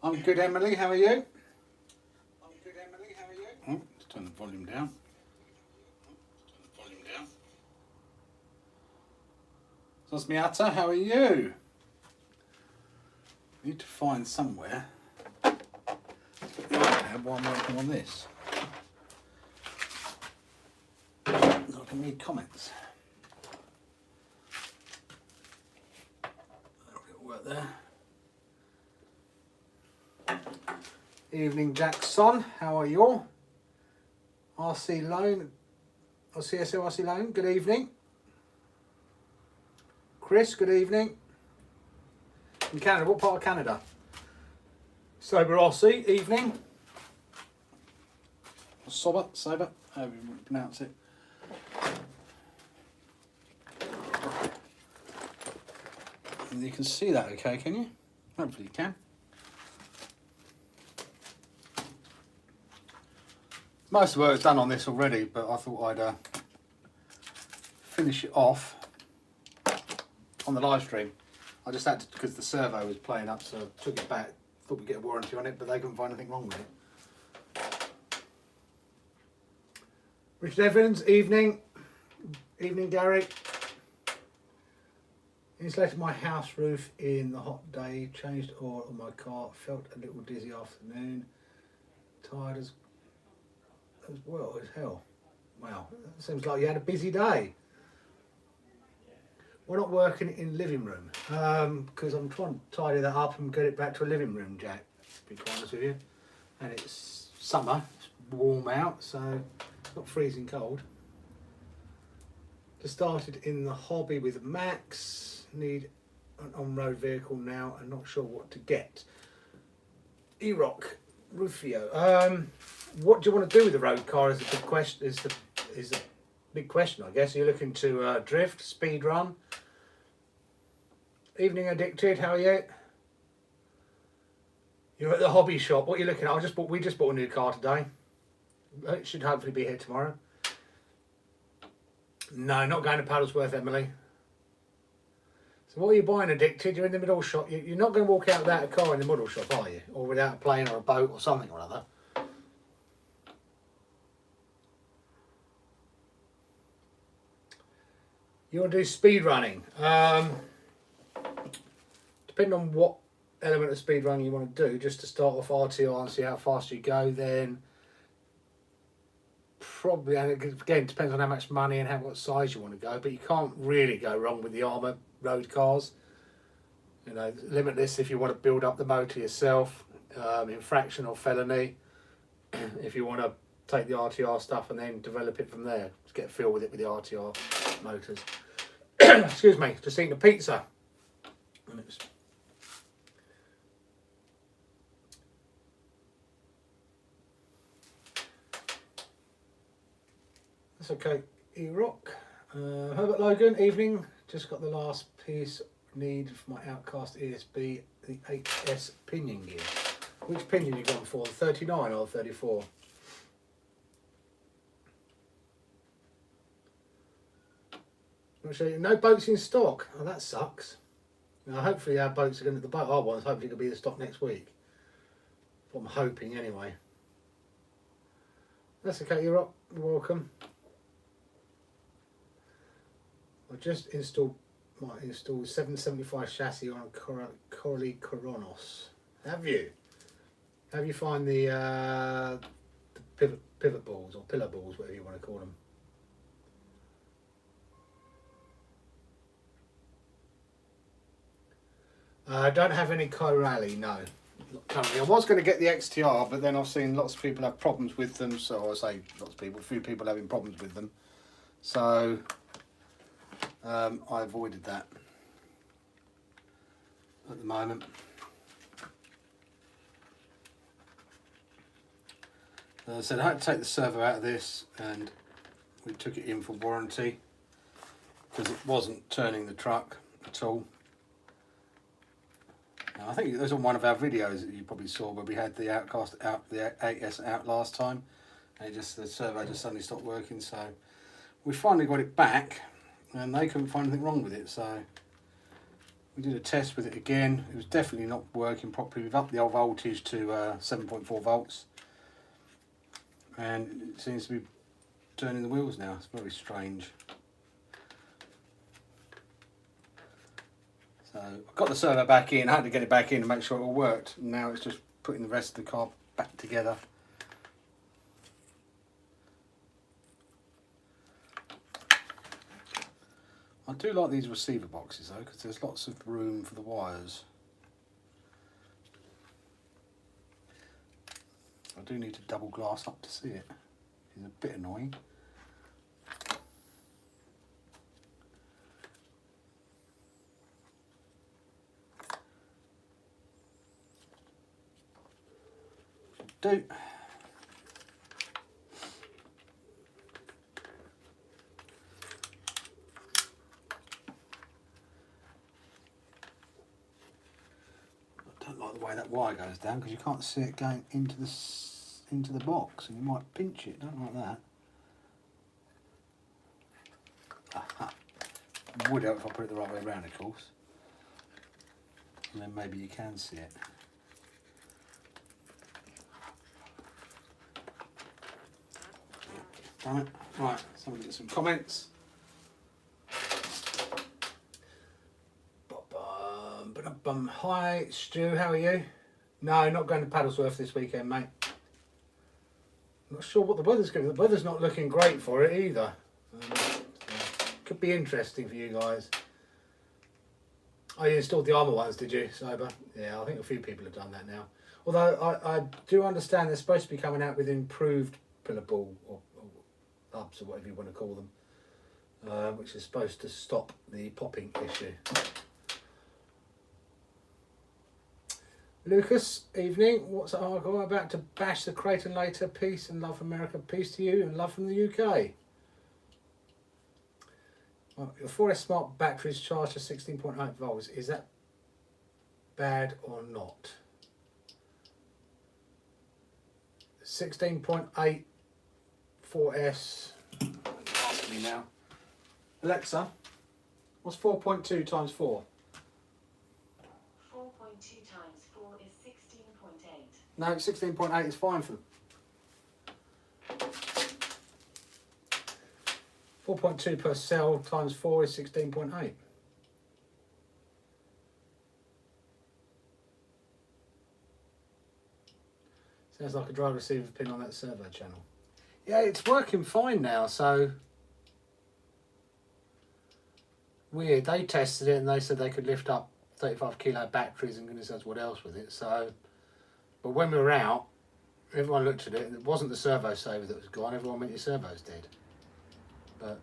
I'm good, Emily. How are you? Oh, let's turn the volume down. Zosmiata, how are you? I need to find somewhere to put the iPad while I'm working on this. So I can read comments. It'll work there. Evening, Jackson. How are you? RC Loan, or CSO RC Loan, good evening. Chris, good evening. In Canada, what part of Canada? Sober RC, evening. Sober, however you pronounce it. And you can see that okay, can you? Hopefully you can. Most of the work's done on this already, but I thought I'd finish it off on the live stream. I just had to, because the servo was playing up, so I took it back. Thought we'd get a warranty on it, but they couldn't find anything wrong with it. Richard Evans, evening. Evening, Gary. Insulated my house roof in the hot day. Changed oil on my car. Felt a little dizzy afternoon. Tired as well as hell. Wow, that seems like you had a busy day. We're not working in living room because I'm trying to tidy that up and get it back to a living room, Jack, to be quite honest with you. And it's summer, it's warm out, so it's not freezing cold. Just started in the hobby with Max. Need an on-road vehicle now and not sure what to get. E-Rock, Rufio. What do you want to do with the road car is a big question. Is the big question, I guess. Are you looking to drift, speed run? Evening, Addicted. How are you? You're at the hobby shop. What are you looking at? We just bought a new car today. It should hopefully be here tomorrow. No, not going to Paddlesworth, Emily. So what are you buying, Addicted? You're in the middle shop. You're not going to walk out without a car in the middle shop, are you? Or without a plane or a boat or something or other. You want to do speed running. Depending on what element of speed running you want to do, just to start off RTR and see how fast you go, then probably, and again, depends on how much money and what size you want to go, but you can't really go wrong with the Armour road cars. You know, limitless if you want to build up the motor yourself, infraction or felony, if you want to take the RTR stuff and then develop it from there, to get a feel with it with the RTR motors. Excuse me, just eating a pizza. And it's that's okay. E-Rock. Herbert Logan, evening. Just got the last piece need for my Outcast ESB, the 8S pinion gear. Which pinion you gone for, the 39 or 34? No boats in stock. Oh, that sucks. Now, hopefully our boats are going to, the boat I want, hopefully it'll be the stock next week. I'm hoping anyway. That's okay, you're welcome. I just installed 775 chassis on a Corley Coronos. Have you? Have you find the pivot balls or pillar balls, whatever you want to call them? I don't have any Corally, no. Not currently. I was going to get the XTR, but then I've seen lots of people have problems with them. So I say lots of people, a few people having problems with them. So I avoided that at the moment. As I said, I had to take the servo out of this and we took it in for warranty because it wasn't turning the truck at all. Now, I think it was on one of our videos that you probably saw where we had the Outcast out, the 8S out last time, and the servo just suddenly stopped working. So we finally got it back, and they couldn't find anything wrong with it. So We did a test with it again. It was definitely not working properly. We've upped the old voltage to 7.4 volts. And it seems to be turning the wheels now. It's very strange. So I've got the servo back in. I had to get it back in to make sure it all worked. And now it's just putting the rest of the car back together. I do like these receiver boxes though, because there's lots of room for the wires. I do need to double glass up to see it. It's a bit annoying. Do. I don't like the way that wire goes down because you can't see it going into the box, and you might pinch it. Don't like that. Aha. Would help if I put it the right way around, of course, and then maybe you can see it. Damn it. Right, somebody get some comments. Hi Stu, how are you? No, not going to Paddlesworth this weekend, mate. Not sure what the weather's going to be. The weather's not looking great for it either. Could be interesting for you guys. Oh, you installed the armour ones, did you, Sober? Yeah, I think a few people have done that now. Although I do understand they're supposed to be coming out with improved pillar ball or hubs or whatever you want to call them, which is supposed to stop the popping issue. Lucas, evening. What's up? I'm about to bash the Creighton later. Peace and love from America. Peace to you and love from the UK. Well, your 4S Smart battery is charged to 16.8 volts. Is that bad or not? 16.8 4S. Ask me now. Alexa, what's 4.2 times 4? 4.2 times 4 is 16.8. No, 16.8 is fine for them. 4.2 per cell times 4 is 16.8. Sounds like a drive receiver pin on that servo channel. Yeah, it's working fine now, so weird. They tested it and they said they could lift up 35 kilo batteries and goodness knows what else with it. So, but when we were out, everyone looked at it and it wasn't the servo saver that was gone. Everyone went, your servo's dead. But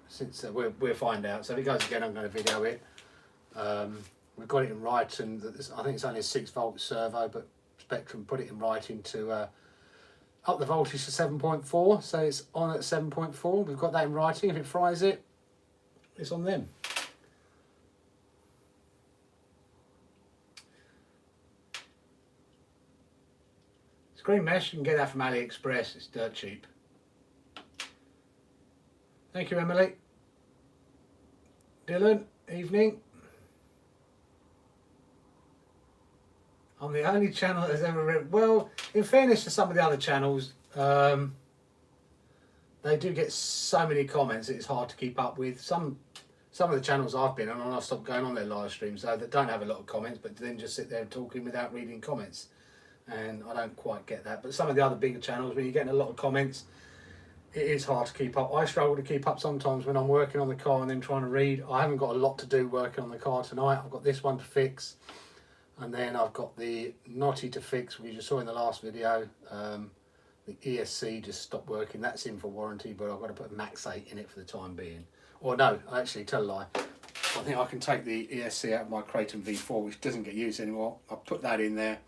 since we'll find out. So if it goes again, I'm going to video it. We've got it in writing. I think it's only a 6 volt servo, but Spectrum put it in writing to up the voltage to 7.4. So it's on at 7.4. We've got that in writing. If it fries it, it's on them. Screen mesh, you can get that from AliExpress. It's dirt cheap. Thank you, Emily. Dylan, evening. I'm the only channel that has ever read. Well, in fairness to some of the other channels, they do get so many comments it's hard to keep up with. Some of the channels I've been on, and I stopped going on their live streams, so that don't have a lot of comments, but then just sit there talking without reading comments. And I don't quite get that. But some of the other bigger channels, when you're getting a lot of comments, it is hard to keep up. I struggle to keep up sometimes when I'm working on the car and then trying to read. I haven't got a lot to do working on the car tonight. I've got this one to fix, and then I've got the Knotty to fix, which you saw in the last video. The ESC just stopped working. That's in for warranty, but I've got to put Max 8 in it for the time being. Or no, actually, tell a lie. I think I can take the ESC out of my Creighton V4, which doesn't get used anymore. I'll put that in there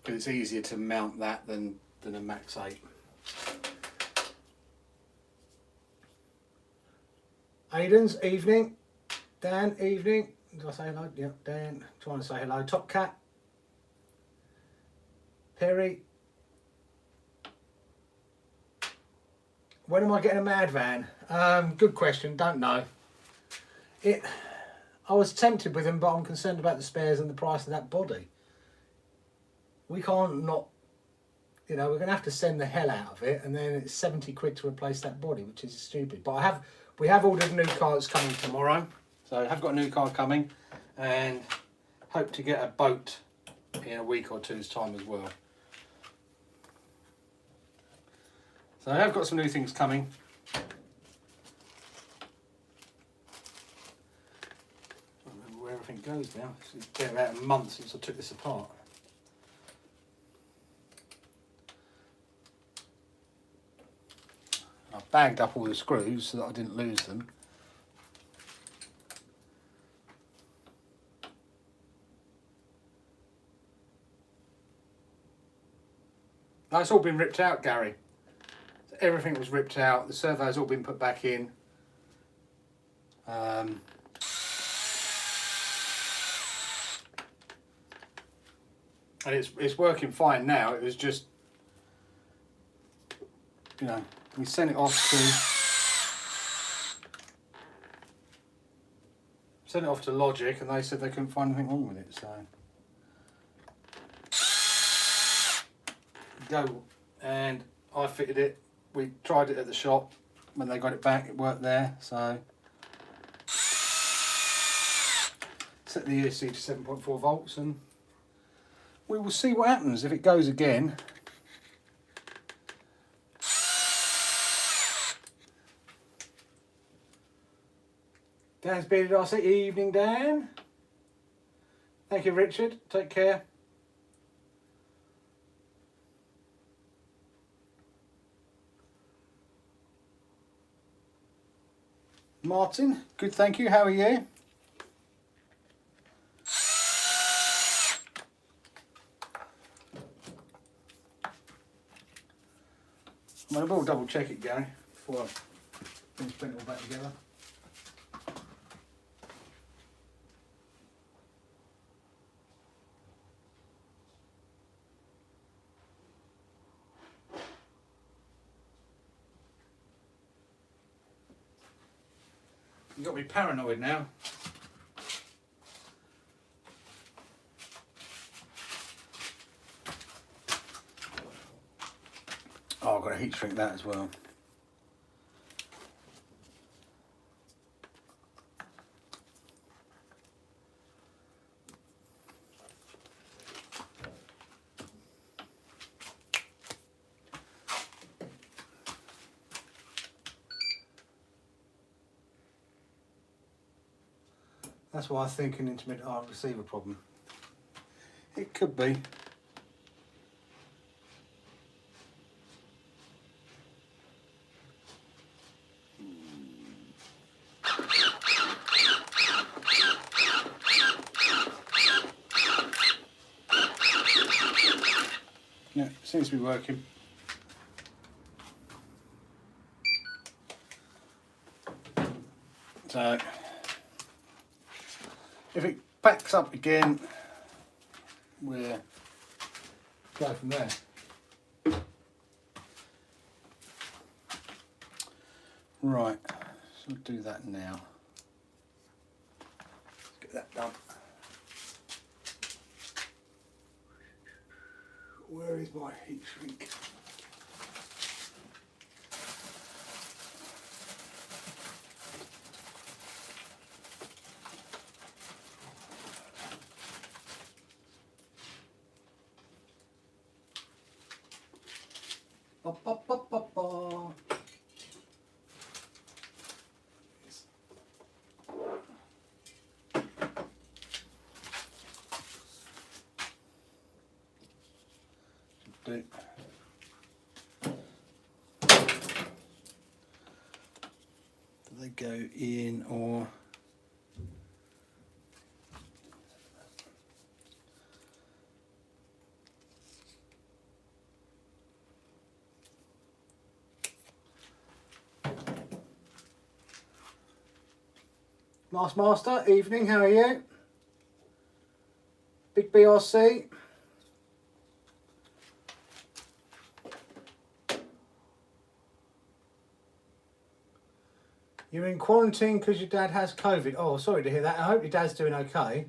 because it's easier to mount that than a Max 8. Aiden's, evening. Dan, evening. Did I say hello? Yeah, Dan, trying to say hello. Top Cat. Perry. When am I getting a mad van? Good question, don't know. I was tempted with them, but I'm concerned about the spares and the price of that body. We can't not, you know, we're going to have to send the hell out of it, and then it's 70 quid to replace that body, which is stupid. But we have ordered new cards coming tomorrow, so I have got a new card coming, and hope to get a boat in a week or two's time as well. So I have got some new things coming. I don't remember where everything goes now. It's been about a month since I took this apart. I bagged up all the screws so that I didn't lose them. That's all been ripped out, Gary. So everything was ripped out. The servo's all been put back in. And it's working fine now. It was just, you know, we sent it off to Logic, and they said they couldn't find anything wrong with it. So go, and I fitted it. We tried it at the shop. When they got it back, it worked there. So set the ESC to 7.4 volts, and we will see what happens. If it goes again, Dan's bearded RC. Evening, Dan. Thank you, Richard. Take care. Martin, good, thank you. How are you? I will double check it, Gary, before I finish putting it all back together. You've got to be paranoid now. Oh, I've got to heat shrink that as well. That's why I think an intermittent arc receiver problem. It could be. Yeah, seems to be working. So if it backs up again, we'll go from there. Right, so I'll do that now. Let's get that done. Where is my heat shrink? Ba, ba, ba, ba, ba. Do. Do they go in or? Master, evening, how are you? Big BRC. You're in quarantine because your dad has COVID. Oh, sorry to hear that. I hope your dad's doing okay.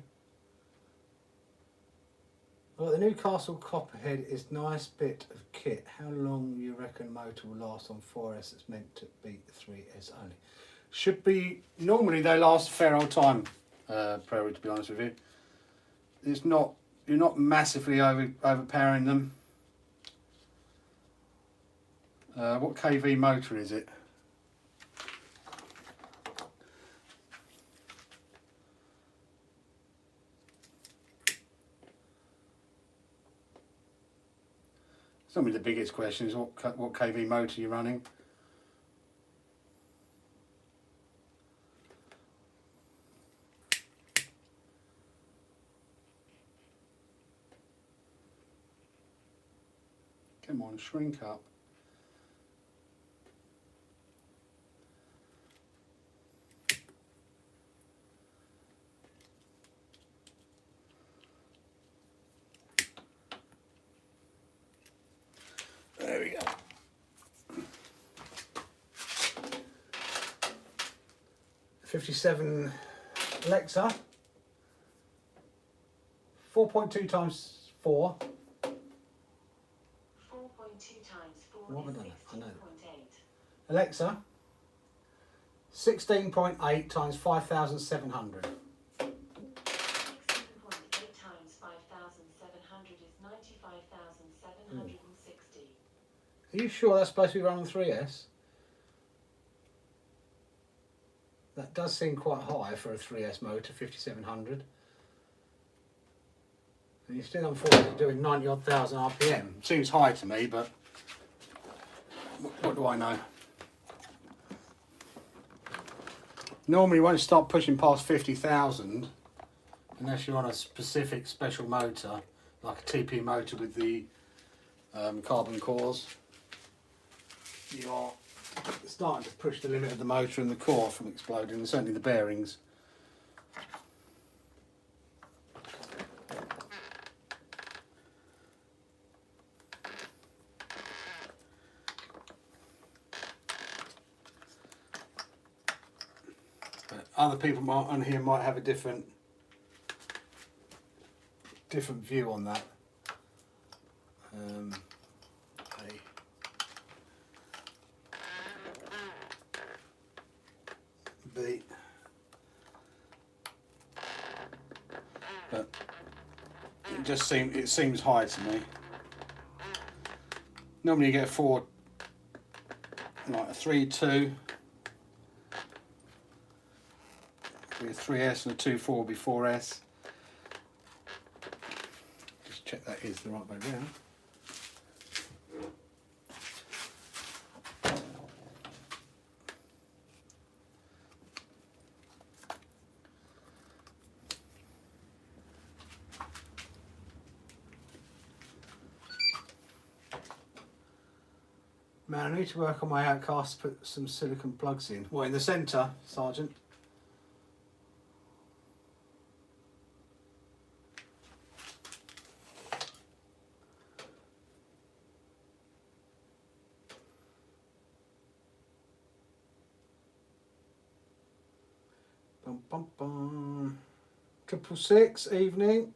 Well, the Newcastle Copperhead is nice bit of kit. How long you reckon motor will last on 4S? It's meant to be 3S only. Should be, normally they last a fair old time, Prairie, to be honest with you. It's not, you're not massively overpowering them. What kV motor is it? Some of the biggest questions: what kV motor you're running. Come on, shrink up. There we go. 57 Alexa. 4.2 times 4. 4.2 times 4 What have I is done? I know 16.8. Alexa. 16.8 times 5,700. 16.8 times 5,700 is 95,760. Are you sure that's supposed to be run on 3S? That does seem quite high for a 3S motor, 5700. And you're still unfortunately doing 90 odd thousand RPM. Seems high to me, but what do I know? Normally you won't start pushing past 50,000 unless you're on a specific special motor, like a TP motor with the carbon cores. You are starting to push the limit of the motor and the core from exploding, and certainly the bearings. But other people on here might have a different view on that. B. But it seems high to me. Normally you get a 4, like a 3.2, be a 3S, and a 2.4 will be 4S. Just check that is the right way round. Man, I need to work on my outcast, put some silicon plugs in. What, in the centre, Sergeant? Bum, bum, bum. 666, evening.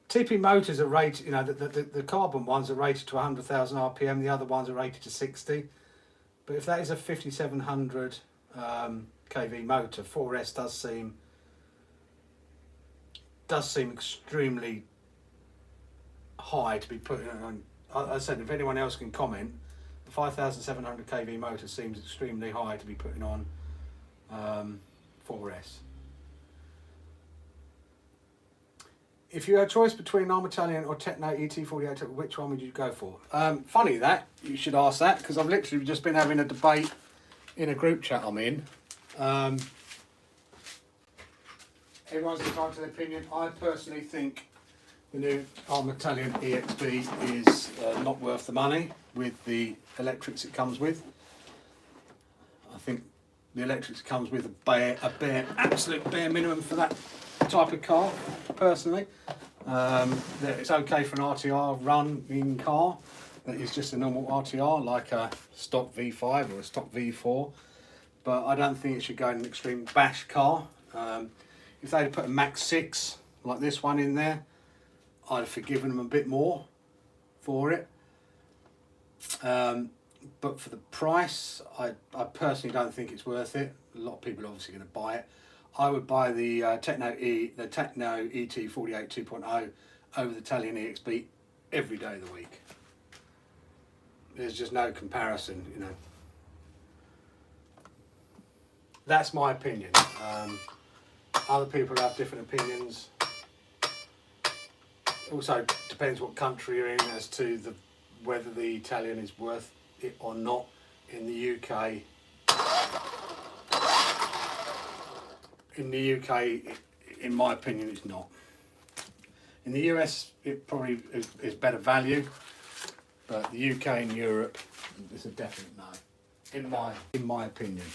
TP motors are rated, you know, the carbon ones are rated to 100,000 RPM, the other ones are rated to 60. But if that is a 5700 kV motor, 4S does seem extremely high to be putting on. I said, if anyone else can comment, the 5700 kV motor seems extremely high to be putting on 4S. If you had a choice between Armatalian or Techno ET48, which one would you go for? Funny that, you should ask that, because I've literally just been having a debate in a group chat I'm in. Everyone's entitled to their opinion. I personally think the new Armatalian EXB is not worth the money with the electrics it comes with. I think the electrics it comes with absolute bare minimum for that type of car, personally. It's okay for an RTR run in car, that is just a normal RTR, like a stock V5 or a stock V4. But I don't think it should go in an extreme bash car. If they'd put a Max 6 like this one in there, I'd have forgiven them a bit more for it. But for the price, I personally don't think it's worth it. A lot of people are obviously going to buy it. I would buy the Techno ET 48 2.0 over the Italian EXB every day of the week. There's just no comparison, you know. That's my opinion. Other people have different opinions. Also depends what country you're in as to whether the Italian is worth it or not. In the UK, in my opinion, it's not. In the US, it probably is better value, but the UK and Europe, it's a definite no. In my opinion.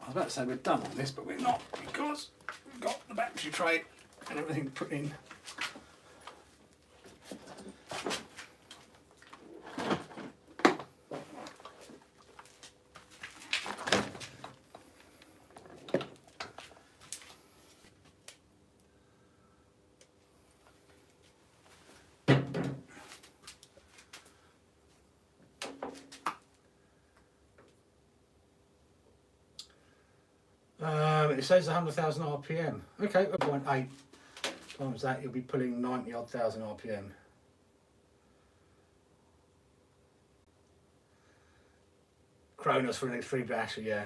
I was about to say we're done on this, but we're not, because we've got the battery tray and everything put in. It says 100,000 RPM. Okay, 0.8 times that, you'll be pulling 90 odd thousand RPM. Kronos for an extreme basher, yeah.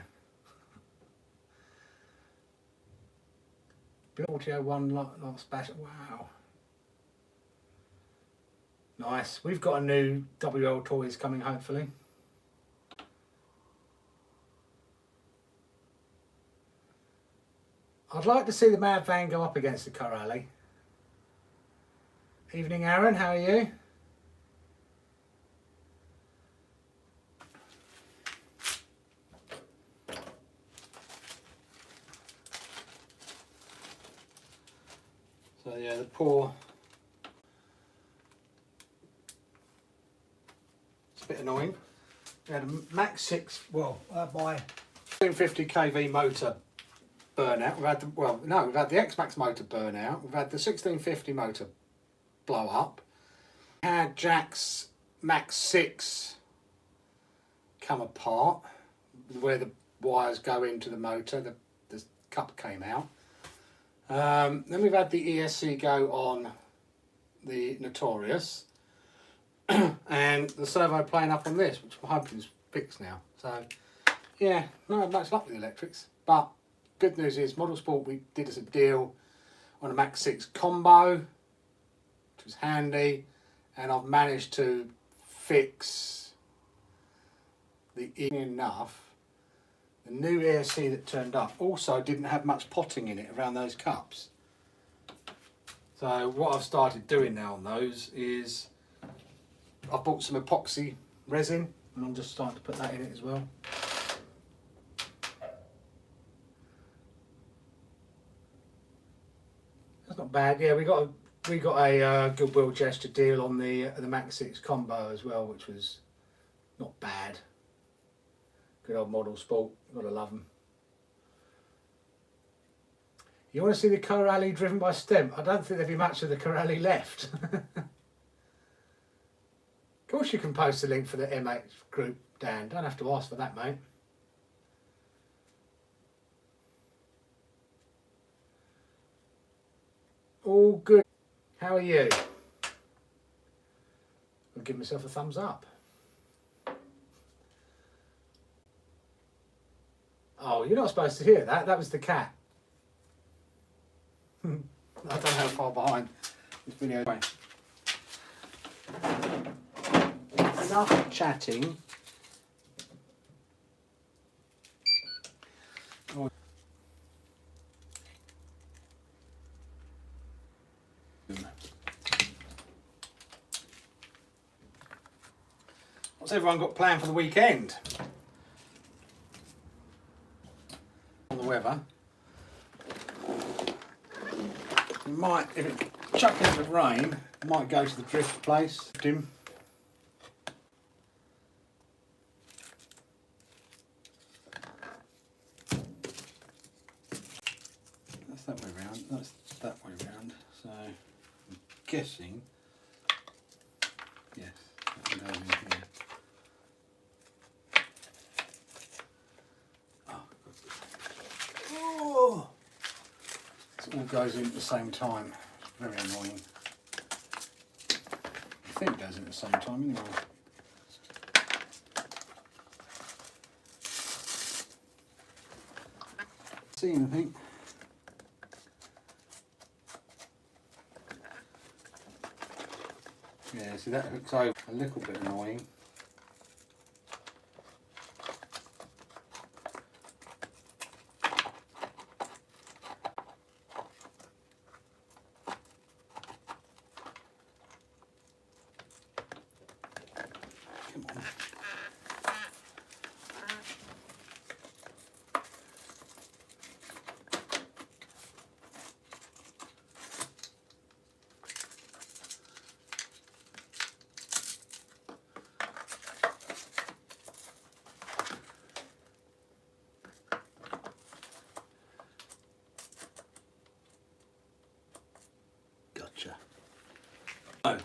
4001 last basher, wow. Nice. We've got a new WL toys coming, hopefully. I'd like to see the Mad Van go up against the Corrali. Evening, Aaron, how are you? So yeah, the poor... It's a bit annoying. We had a Max 6, well, my 250 kV motor burnout. We've had we've had the X-Max motor burnout. We've had the 1650 motor blow up. We had Jack's Max 6 come apart, where the wires go into the motor. The cup came out. Then we've had the ESC go on the Notorious, and the servo playing up on this, which I'm hoping is fixed now. So yeah, not much luck with the electrics, but good news is Model Sport, we did us a deal on a Max 6 combo, which was handy, and I've managed to fix the enough. The new ESC that turned up also didn't have much potting in it around those cups. So what I've started doing now on those is I've bought some epoxy resin, and I'm just starting to put that in it as well. That's not bad. Yeah, we got a goodwill gesture deal on the Max 6 combo as well, which was not bad. Good old Model Sport, gotta love them. You want to see the Corrali driven by Stem? I don't think there'd be much of the Corrali left. Of course you can post a link for the M8 group, Dan. Don't have to ask for that, mate. All good. How are you? I'll give myself a thumbs up. Oh, you're not supposed to hear that. That was the cat. I don't know how far behind this video is. Enough chatting. What's everyone got planned for the weekend? On the weather. You might, if it chucking it with rain. Might go to the drift place. Dim. That's that way round. That's that way round. So I'm guessing. Yes, that one goes in here. Oh, it all goes in at the same time. It's very annoying. I think it goes in at the same time anyway. See anything? Yeah, see that hooks over a little bit annoying. Come on. Gotcha. Oh.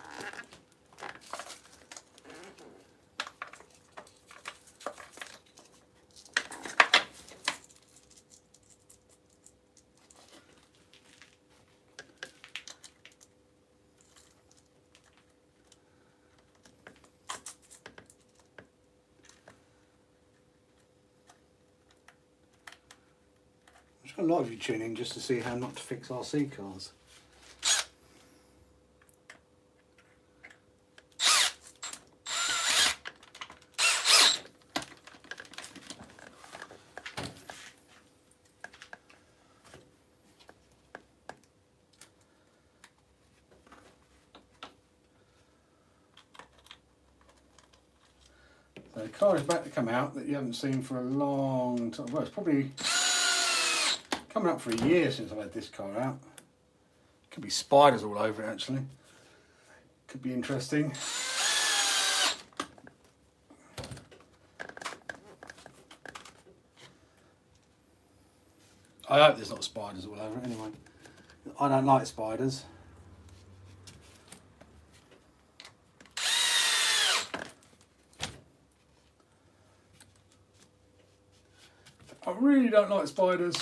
I've got a lot of you tuning just to see how not to fix RC cars. So the car is about to come out that you haven't seen for a long time. Well, it's probably coming up for a year since I've had this car out. Could be spiders all over it actually. Could be interesting. I hope there's not spiders all over it anyway. I don't like spiders. I really don't like spiders.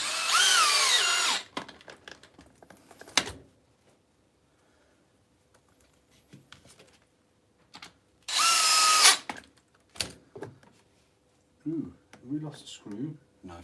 Ooh, have we lost a screw? No.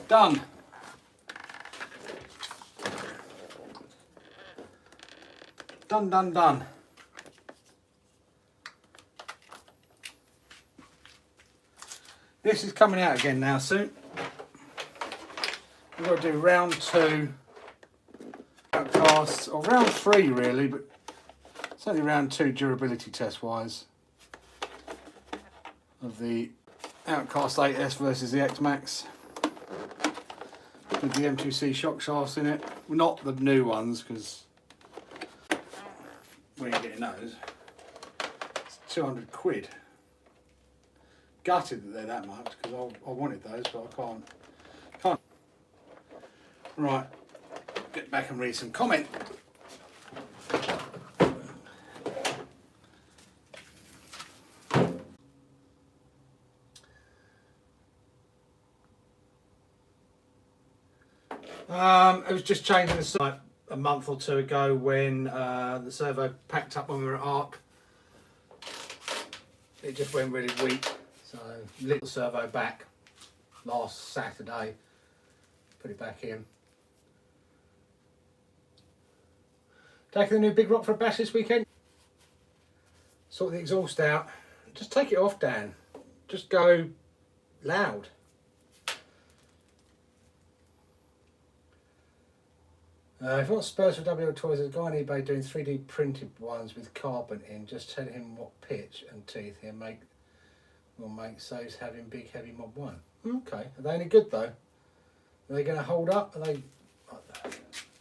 Done. Done, done, done. This is coming out again now soon. We've got to do round 2 outcasts, or round 3 really, but certainly round 2 durability test wise of the Outcast 8S versus the X-Max. With the M2C shock shafts in it. Well, not the new ones because we ain't getting those. It's 200 quid. Gutted that they're that much because I wanted those, but I can't. Right, get back and read some comment. It was just changing the site. a month or two ago when the servo packed up when we were at ARC. It just went really weak, so lit the servo back last Saturday, put it back in. Taking the new big rock for a bash this weekend. Sort the exhaust out. Just take it off, Dan. Just go loud. If you want Spurs for WL Toys, there's a guy on eBay doing 3D printed ones with carbon in. Just tell him what pitch and teeth he'll make. Will make saves having big heavy Mod 1. Okay, are they any good though? Are they going to hold up? Are they?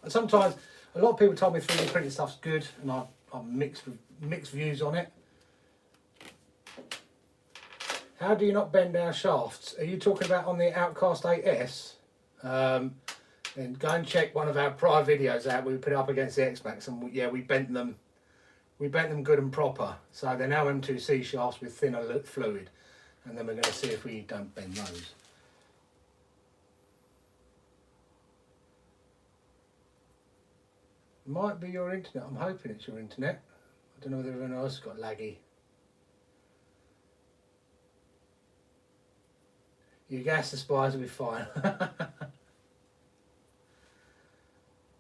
And sometimes a lot of people told me 3D printed stuff's good, and I'm mixed views on it. How do you not bend our shafts? Are you talking about on the Outcast 8S? And go and check one of our prior videos out. We put it up against the X-Max, and we bent them. We bent them good and proper. So they're now M2C shafts with thinner fluid, and then we're going to see if we don't bend those. Might be your internet. I'm hoping it's your internet. I don't know whether everyone else has got laggy. Your gas supplies will be fine.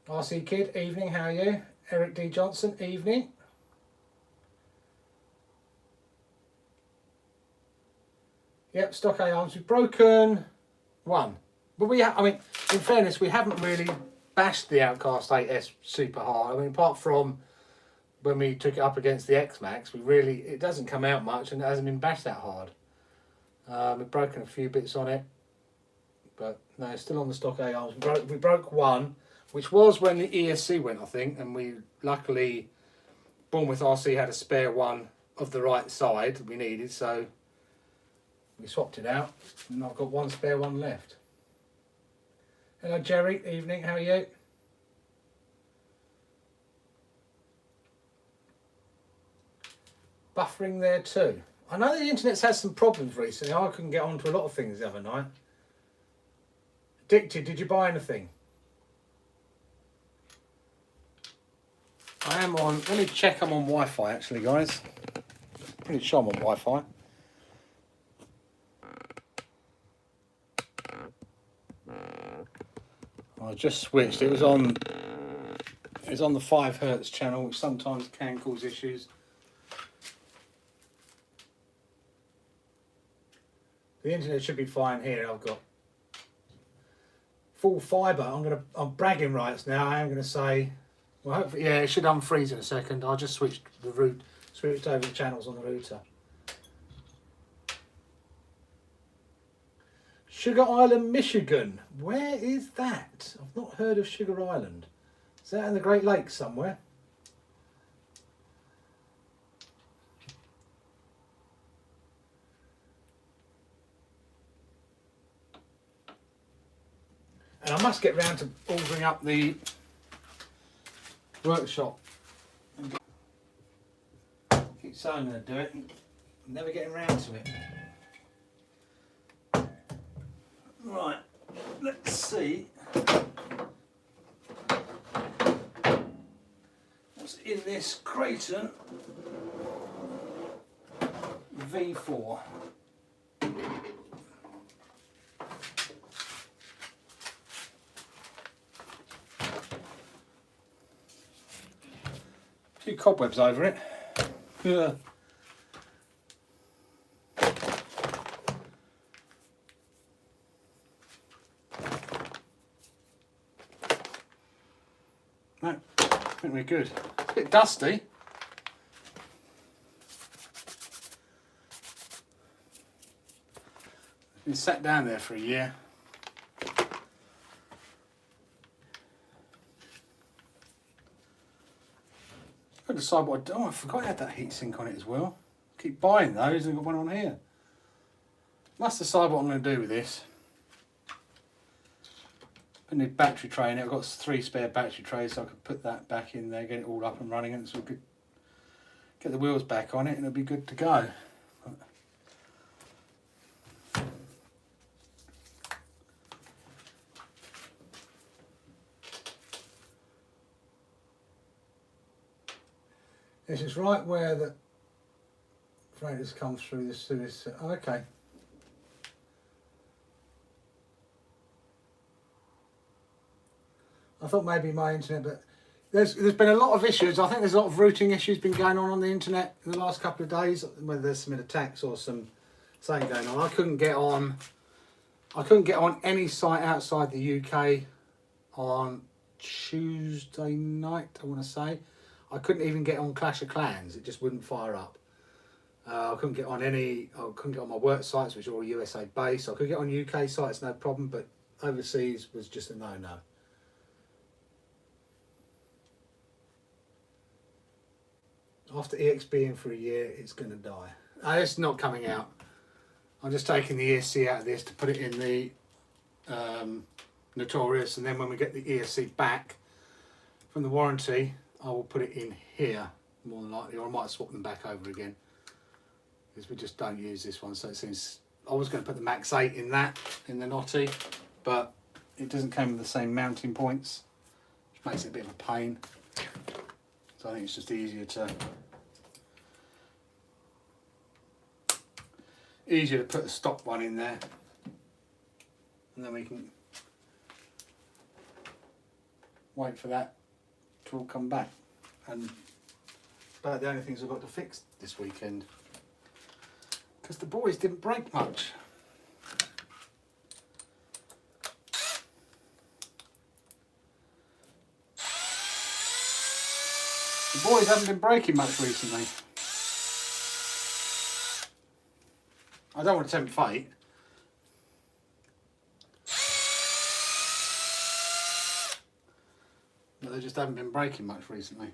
RC Kid, evening, how are you? Eric D. Johnson, evening. Yep, stock A arms. We've broken one. But in fairness, we haven't really bashed the Outcast 8S super hard. I mean, apart from when we took it up against the X-Max, it doesn't come out much and it hasn't been bashed that hard. We've broken a few bits on it, but no, it's still on the stock A arms. We broke one, which was when the ESC went, I think, and we luckily, Bournemouth RC had a spare one of the right side we needed, so we swapped it out, and I've got one spare one left. Hello Jerry, evening, how are you? Buffering there too. I know the internet's had some problems recently. I couldn't get onto a lot of things the other night. Addicted, did you buy anything? I am on, let me check I'm on Wi-Fi actually, guys. Pretty sure I'm on Wi-Fi. I just switched, it was on the 5 Hz channel, which sometimes can cause issues. The internet should be fine here. I've got full fibre. I'm bragging rights now. I am gonna say, well, hopefully, yeah, it should unfreeze in a second. I just switched over the channels on the router. Sugar Island, Michigan. Where is that? I've not heard of Sugar Island. Is that in the Great Lakes somewhere? And I must get round to ordering up the workshop. Keep saying I'm going to do it, and I'm never getting round to it. Right, let's see what's in this Creighton V4. A few cobwebs over it. Yeah. No, I think we're good. It's a bit dusty. Been sat down there for a year. I've got to decide what I do. Oh, I forgot I had that heatsink on it as well. Keep buying those and got one on here. Must decide what I'm going to do with this. I need battery tray in it. I've got 3 spare battery trays, so I could put that back in there, get it all up and running, and so we could get the wheels back on it, and it'll be good to go. This is right where the freighters come through the Suez. Oh, okay. I thought maybe my internet, but there's been a lot of issues. I think there's a lot of routing issues been going on the internet in the last couple of days. Whether there's some attacks or something going on. I couldn't get on any site outside the UK on Tuesday night, I want to say. I couldn't even get on Clash of Clans. It just wouldn't fire up. I couldn't get on my work sites, which are all USA based. I could get on UK sites, no problem, but overseas was just a no-no. After EXBing for a year, it's going to die. It's not coming out. I'm just taking the ESC out of this to put it in the Notorious, and then when we get the ESC back from the warranty, I will put it in here, more than likely, or I might swap them back over again, because we just don't use this one. So it seems I was going to put the Max 8 in the Notty, but it doesn't come with the same mounting points, which makes it a bit of a pain. So I think it's just easier to put a stock one in there, and then we can wait for that to all come back. And about the only things I've got to fix this weekend, because the boys didn't break much. The boys haven't been breaking much recently. I don't want to tempt fate. But they just haven't been breaking much recently.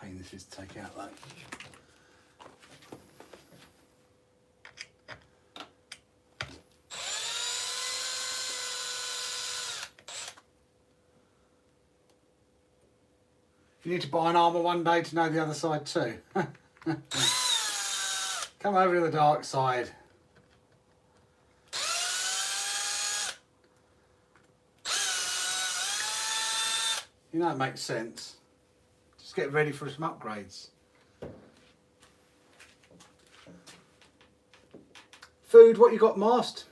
Pain this is to take out though. You need to buy an armour one day to know the other side too. Come over to the dark side. You know it makes sense. Just get ready for some upgrades. Food, what you got, Mast?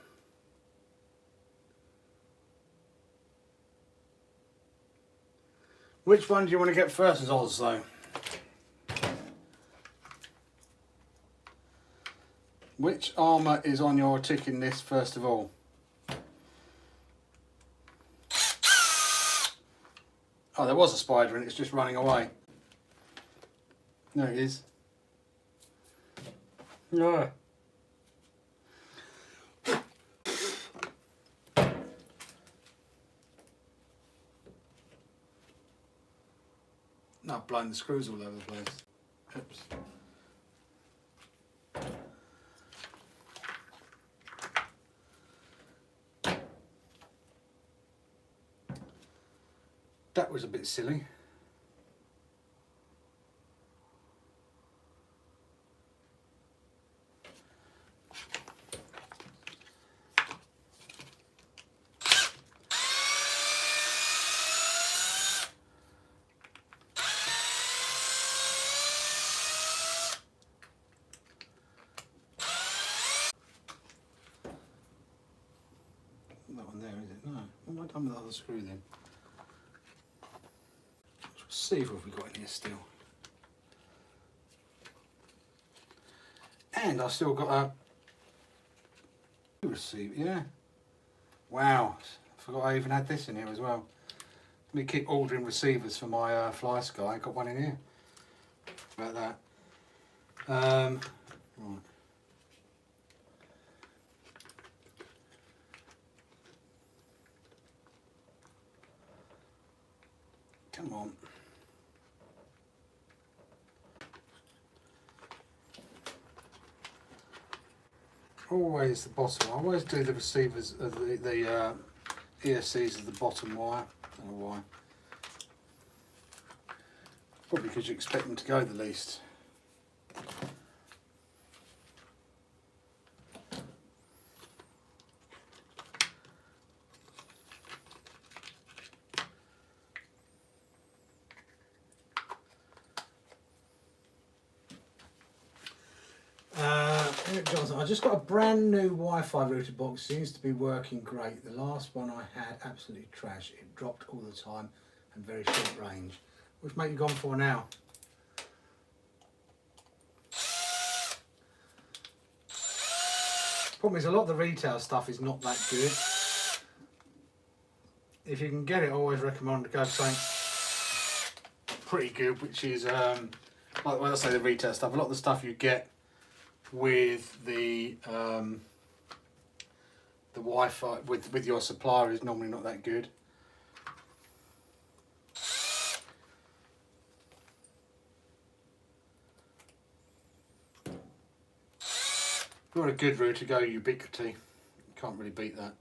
Which one do you want to get first as Oz though? Which armour is on your ticking list first of all? Oh, there was a spider and it's just running away. There it is. Yeah. No, I've blown the screws all over the place. Oops. That was a bit silly. That one there, is it? No. What have I done with the other screw then? Let's see if we've got in here still. And I've still got a receiver, yeah. Wow, I forgot I even had this in here as well. Let me keep ordering receivers for my Flysky. I got one in here. About that. Right. Come on. Always the bottom. I always do the receivers of the ESCs of the bottom wire. I don't know why. Probably because you expect them to go the least. Eric Johnson, I just got a brand new Wi-Fi router box. Seems to be working great. The last one I had, absolutely trash. It dropped all the time and very short range. Which mate you gone for now? Problem is, a lot of the retail stuff is not that good. If you can get it, I always recommend to go for something pretty good, which is like when I say the retail stuff, a lot of the stuff you get with the Wi-Fi with your supplier is normally not that good. If you want a good router, go Ubiquity. Can't really beat that.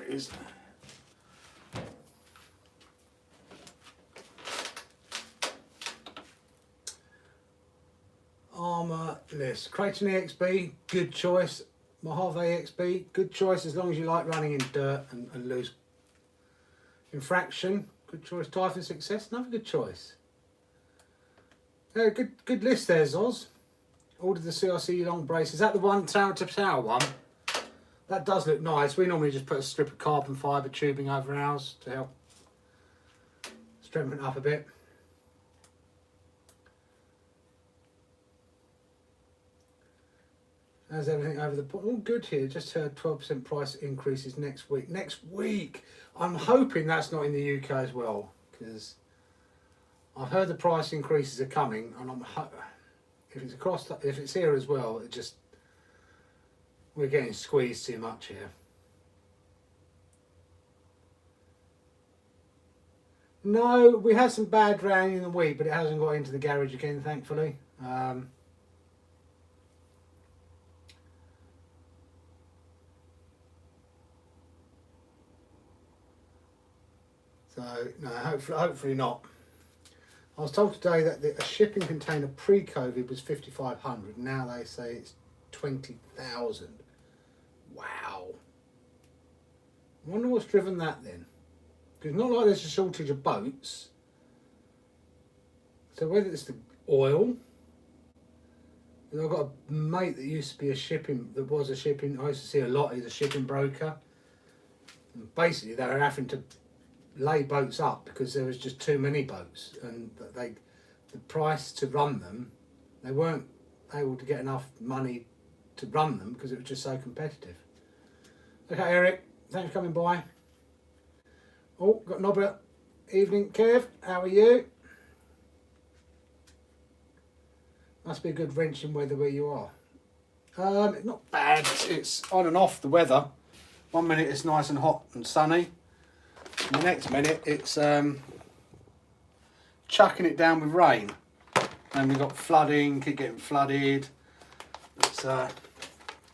Is Armour list. Creighton EXB, good choice. Mojave EXB, good choice as long as you like running in dirt and loose. Infraction, good choice. Typhon Success, another good choice. Good list there, Zoz. Ordered the CRC long brace. Is that the one tower to tower one? That does look nice. We normally just put a strip of carbon fibre tubing over ours to help strengthen it up a bit. How's everything over the point? All good here. Just heard 12% price increases next week. Next week! I'm hoping that's not in the UK as well, because I've heard the price increases are coming, and if it's here as well, we're getting squeezed too much here. No, we had some bad rain in the week, but it hasn't got into the garage again, thankfully. So, no, hopefully not. I was told today that a shipping container pre-COVID was 5,500. Now they say it's 20,000. Wow. I wonder what's driven that then. Because not like there's a shortage of boats. So whether it's the oil. And I've got a mate that used to be I used to see a lot, he's a shipping broker. And basically they were having to lay boats up because there was just too many boats. And the price to run them, they weren't able to get enough money to run them because it was just so competitive. Okay, Eric, thanks for coming by. Oh, got Nobbert. Evening, Kev. How are you? Must be a good wrenching weather where you are. Not bad. It's on and off the weather. 1 minute it's nice and hot and sunny. And the next minute it's chucking it down with rain. And we've got flooding, keep getting flooded. It's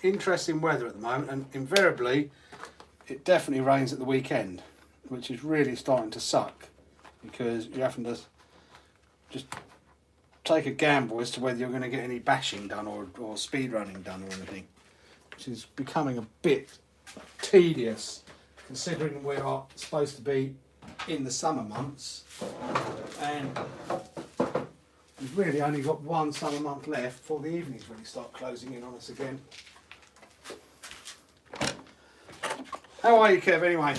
interesting weather at the moment, and invariably it definitely rains at the weekend, which is really starting to suck because you're having to just take a gamble as to whether you're going to get any bashing done or speed running done or anything, which is becoming a bit tedious considering we are supposed to be in the summer months and we've really only got one summer month left before the evenings really start closing in on us again. How are you, Kev, anyway?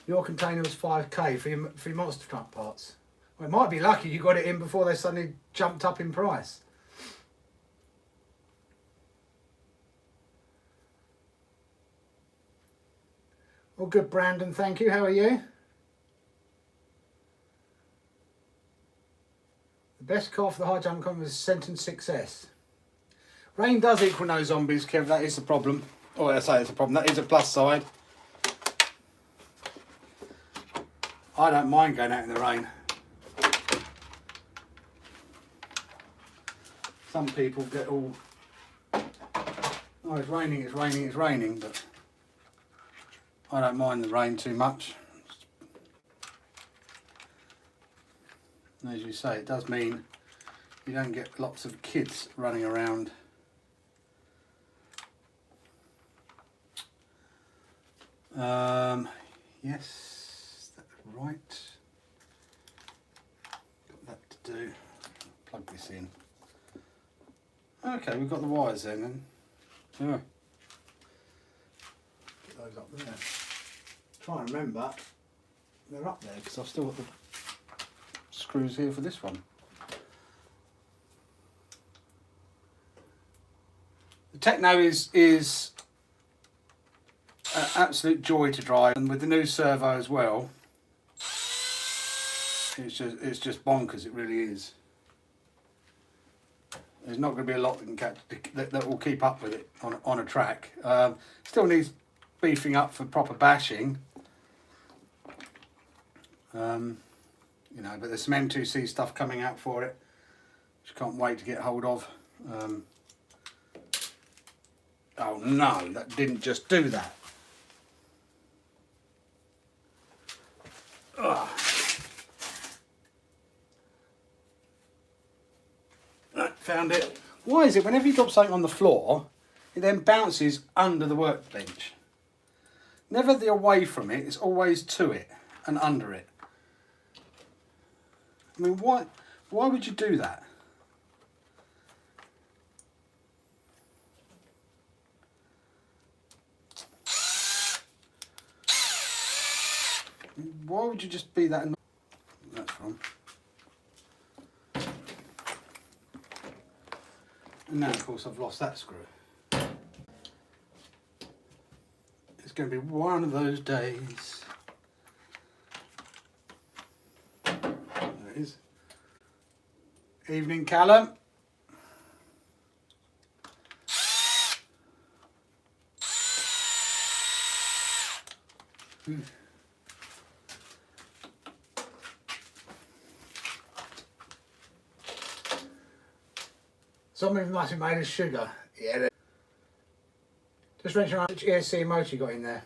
Your container was 5k for your monster truck parts. Well, it might be lucky you got it in before they suddenly jumped up in price. All good, Brandon, thank you. How are you? The best car for the high jump comment was Sentence Success. Rain does equal no zombies, Kev, that is the problem. Oh, I say it's a problem, that is a plus side. I don't mind going out in the rain. some people get all, oh, it's raining, it's raining, it's raining, but I don't mind the rain too much. And as you say, it does mean you don't get lots of kids running around. Yes, that's right. Got that to do. Plug this in. Okay, we've got the wires then. Yeah. Get those up there. Try and remember they're up there because I've still got the screws here for this one. The Techno is an absolute joy to drive, and with the new servo as well, it's just bonkers. It really is. There's not going to be a lot that can catch that will keep up with it on a track. Still needs beefing up for proper bashing. You know, but there's some M2C stuff coming out for it, which I can't wait to get hold of. Oh no, that didn't just do that. Ugh. Found it. Why is it whenever you drop something on the floor, it then bounces under the workbench? Never the away from it, it's always to it and under it. I mean, why would you do that? Why would you just be that? That's wrong. And now, of course, I've lost that screw. It's going to be one of those days. There it is. Evening, Callum. Something must be made of sugar. Yeah. Just wrench around which ESC motor you got in there.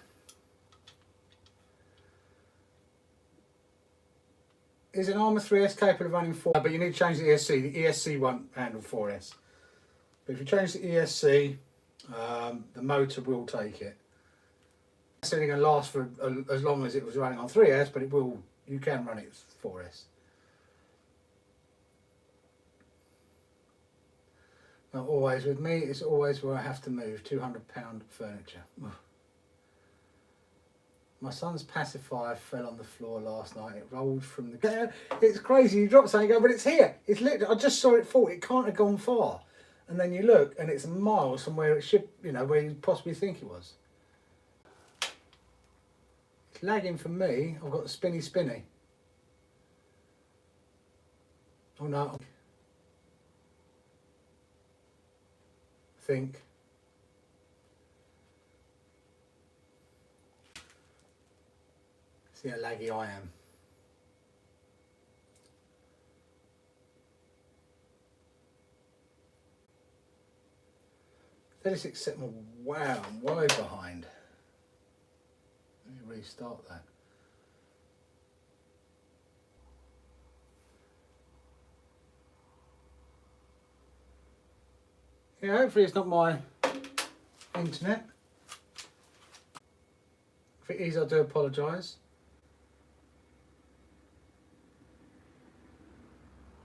Is an Armour 3S capable of running 4? But you need to change the ESC. The ESC won't handle 4S. But if you change the ESC, the motor will take it. It's only going to last for as long as it was running on 3S, but it will. You can run it 4S. Not always with me, it's always where I have to move. £200 furniture. Ugh. My son's pacifier fell on the floor last night. It rolled from the... It's crazy, you drop something, you go, but it's here. It's literally, I just saw it fall. It can't have gone far. And then you look, and it's miles from where it should, you know, where you possibly think it was. It's lagging for me. I've got the spinny. Oh no. Think. See how laggy I am. $36 wow, I'm way behind. Let me restart that. Yeah, hopefully it's not my internet. If it is, I do apologise.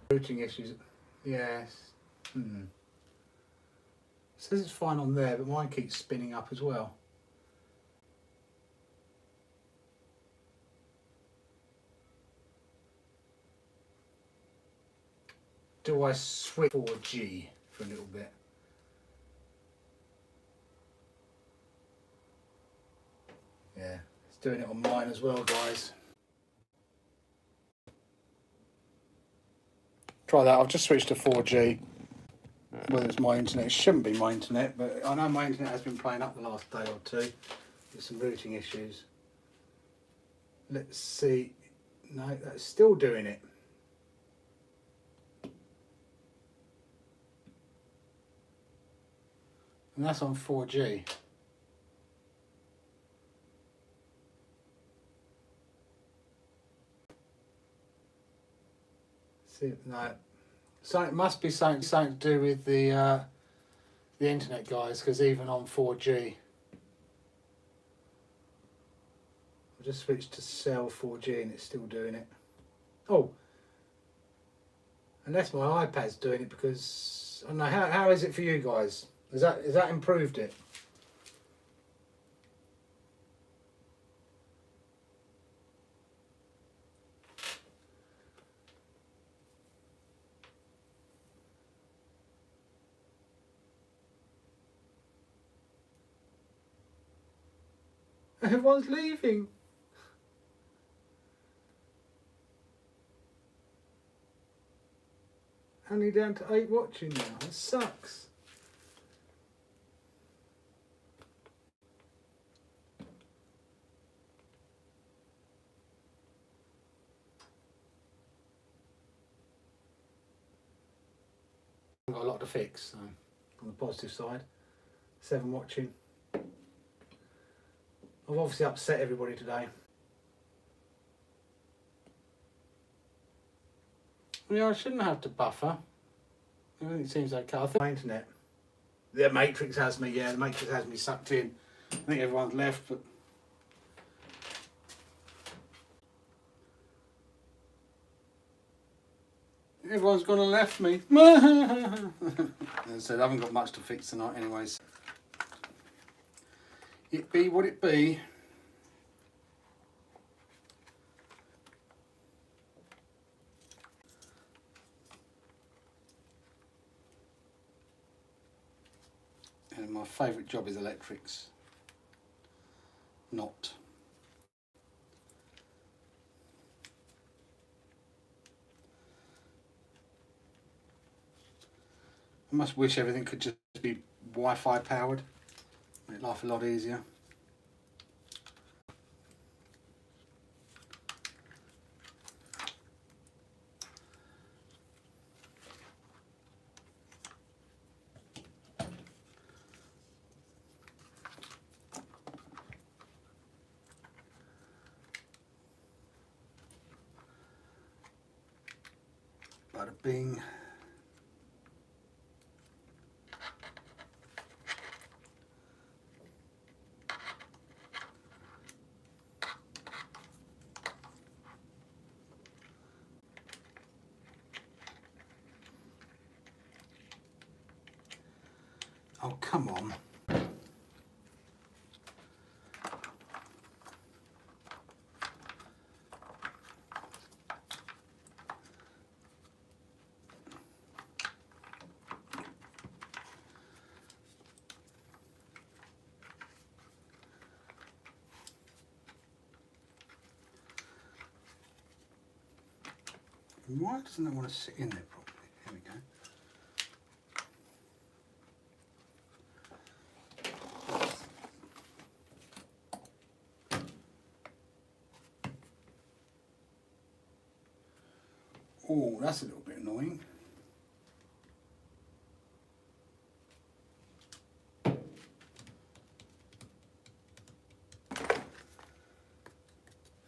Routing issues. Yes. It says it's fine on there, but mine keeps spinning up as well. Do I switch 4G for a little bit? Yeah, it's doing it on mine as well, guys. Try that. I've just switched to 4G. Whether it's my internet, it shouldn't be my internet, but I know my internet has been playing up the last day or two with some routing issues. Let's see. No, that's still doing it. And that's on 4G. See, no. So it must be something to do with the internet, guys, because even on 4G, I just switched to cell 4G and it's still doing it. Oh, unless my iPad's doing it, because I don't know, how is it for you guys? Has that improved it? Everyone's leaving. Only down to 8 watching now. That sucks. I've got a lot to fix, so on the positive side. 7 watching. I've obviously upset everybody today. Yeah, I shouldn't have to buffer. Everything seems okay. I think my internet. The Matrix has me, yeah, the Matrix has me sucked in. I think everyone's left, but everyone's gone and left me. As I said, I haven't got much to fix tonight anyways. It be what it be. And my favourite job is electrics. Not. I must wish everything could just be Wi-Fi powered. Make life a lot easier. Bada bing. Oh, come on. Why doesn't it want to sit in there properly? Here we go. Oh, that's a little bit annoying.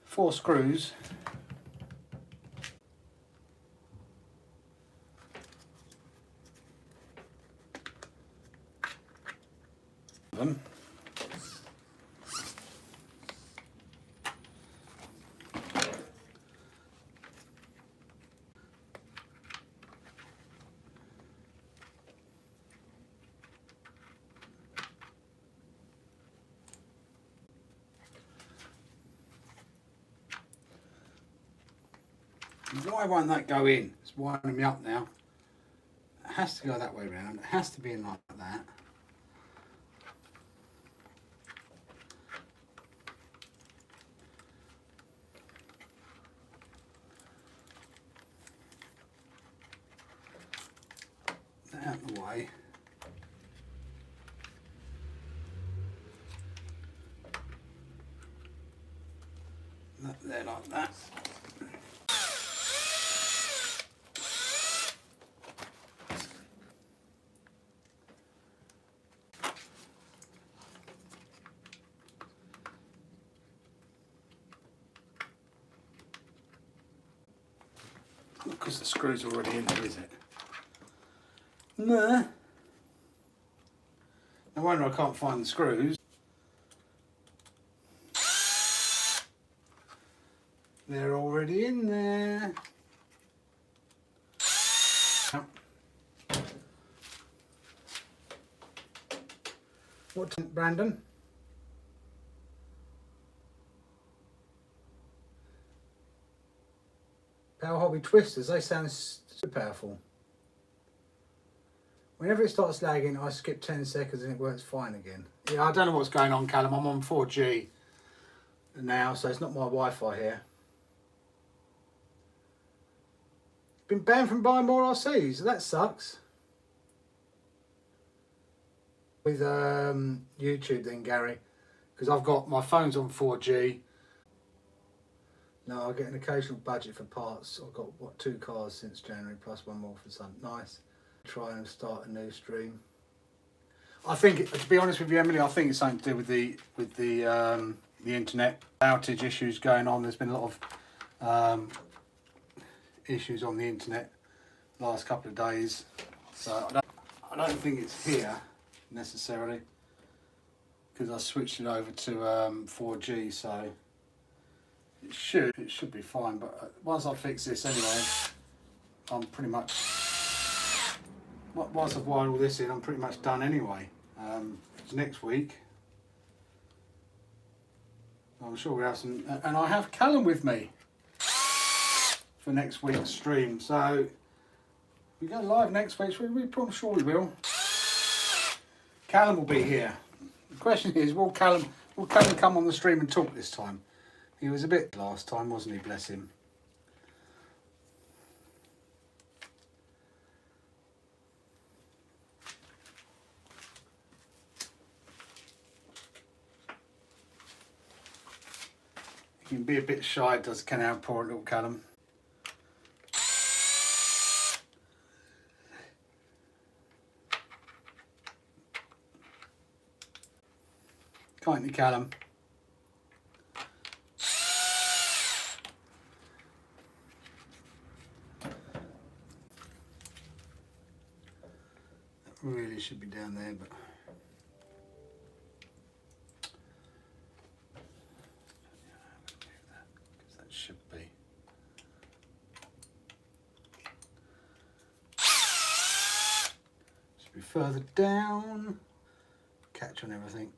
Four screws. Them. Why won't that go in? It's winding me up now. It has to go that way round. It has to be in like that. That out of the way. That there like that. because the screw's already in there, is it? No. No wonder I can't find the screws. They're already in there. What, Brandon? Power Hobby twisters, they sound super powerful. Whenever it starts lagging, I skip 10 seconds and it works fine again. Yeah, I don't know what's going on, Callum. I'm on 4G now, so it's not my Wi-Fi here. Been banned from buying more RCs. That sucks. With YouTube then, Gary, because I've got my phone's on 4G. No, I get an occasional budget for parts. I've got, what, 2 cars since January, plus 1 more for the sun. Nice. Try and start a new stream. I think, to be honest with you, Emily, I think it's something to do with the internet outage issues going on. There's been a lot of issues on the internet the last couple of days, so I don't think it's here necessarily, because I switched it over to 4G, so it should be fine. But once I fix this anyway, I'm pretty much, once I've wired all this in, I'm pretty much done anyway. It's next week. I'm sure we have some, and I have Callum with me for next week's stream. So we go live next week. I'm sure we will. Callum will be here. The question is, will Callum come on the stream and talk this time? He was a bit last time, wasn't he? Bless him. He can be a bit shy, does Canal, poor little Callum. Can't you, Callum? That really should be down there, but that should be. Should be further down. Catch on everything.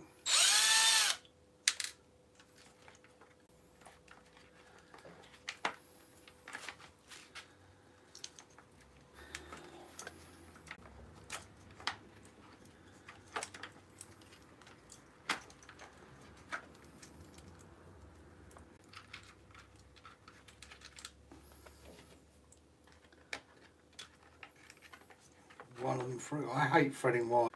One of them through. I hate threading wire.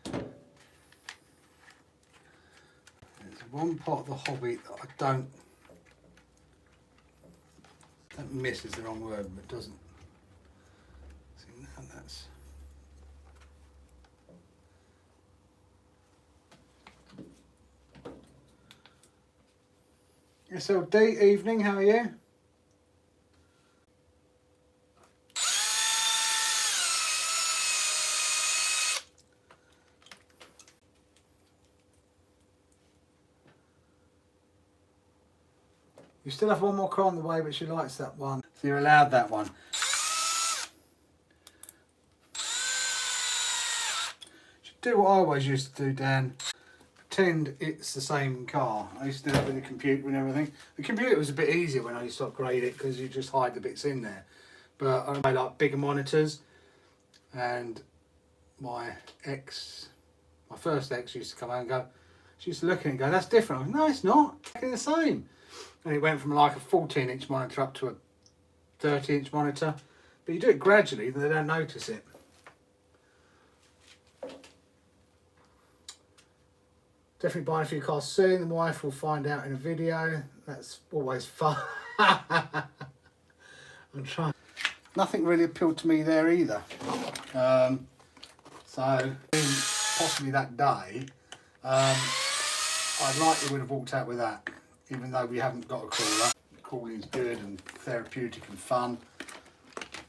There's one part of the hobby that I don't miss is the wrong word, but doesn't. See, now that's. SLD, evening, how are you? You still have one more car on the way, but she likes that one. So you're allowed that one. Should do what I always used to do, Dan. Pretend it's the same car. I used to do it with the computer and everything. The computer was a bit easier when I used to upgrade it because you just hide the bits in there. But I made like bigger monitors, and my first ex used to come out and go, she used to look at it and go, that's different. I went, no, it's not. It's the same. And it went from like a 14-inch monitor up to a 30-inch monitor. But you do it gradually, they don't notice it. Definitely buying a few cars soon. The wife will find out in a video. That's always fun. I'm trying. Nothing really appealed to me there either. So possibly that day, I I'd likely would have walked out with that, even though we haven't got a cooler. The cooling's good and therapeutic and fun.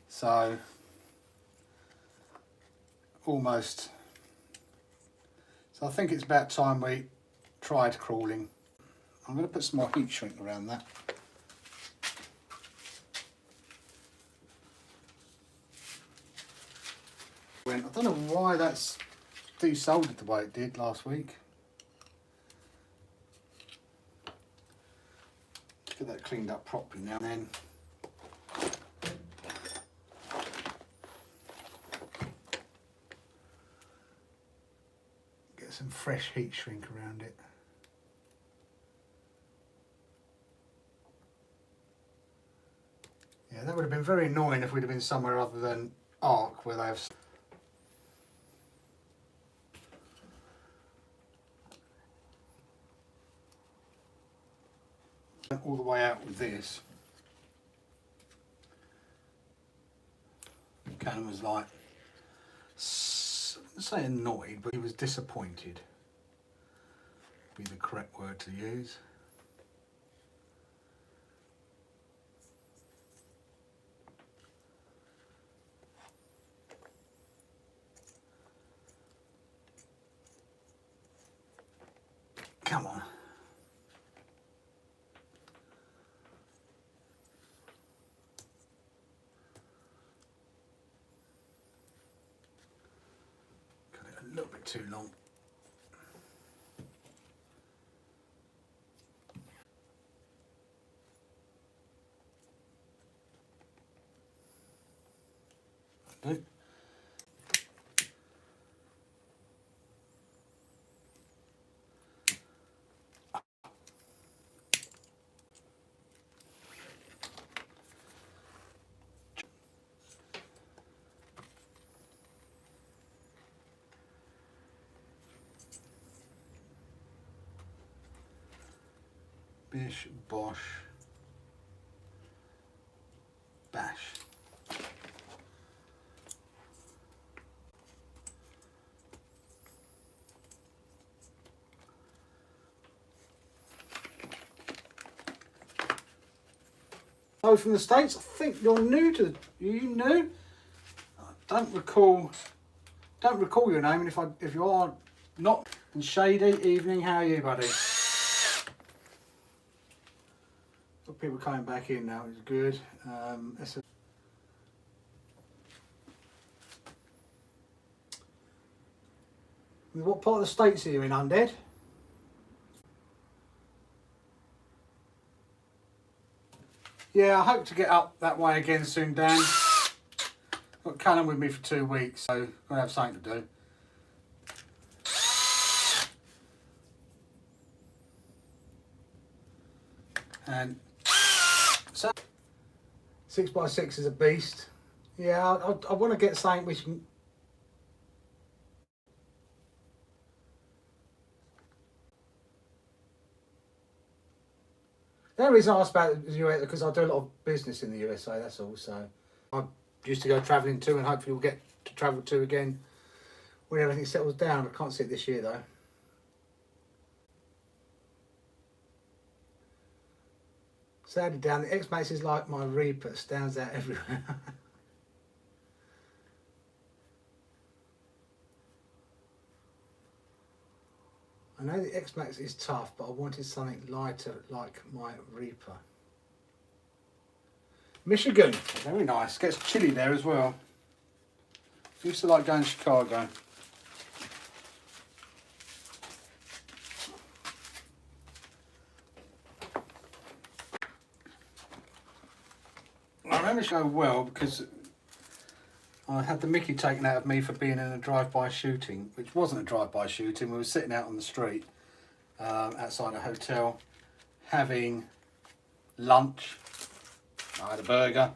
So, almost. So I think it's about time we tried crawling. I'm going to put some more heat shrink around that. I don't know why that's desoldered the way it did last week. Get that cleaned up properly now and then. Get some fresh heat shrink around it. Yeah, that would have been very annoying if we'd have been somewhere other than Arc where they have. All the way out with this. Callum was like, I'd say annoyed, but he was disappointed. Be the correct word to use. Come on. Got it a little bit too long. Do. Bish, bosh, bash. Oh, from the States? I think you're new to. Are you new? I don't recall your name, and if you are not. And Shady, evening. How are you, buddy? Got people coming back in now, which is good. What part of the States are you in, Undead? Yeah, I hope to get up that way again soon, Dan. Got Callum with me for 2 weeks, so I'm gonna have something to do. And so 6x6 is a beast. Yeah, I want to get something which can. The only reason I asked about the US because I do a lot of business in the USA. That's all. So I used to go travelling to, and hopefully we'll get to travel to again when everything settles down. I can't see it this year though. Sadly, Dan, the X-Max is like my Reaper, stands out everywhere. I know the X-Max is tough, but I wanted something lighter like my Reaper. Michigan, very nice. Gets chilly there as well. Used to like going to Chicago. I remember it go well because I had the mickey taken out of me for being in a drive-by shooting, which wasn't a drive-by shooting. We were sitting out on the street outside a hotel having lunch. I had a burger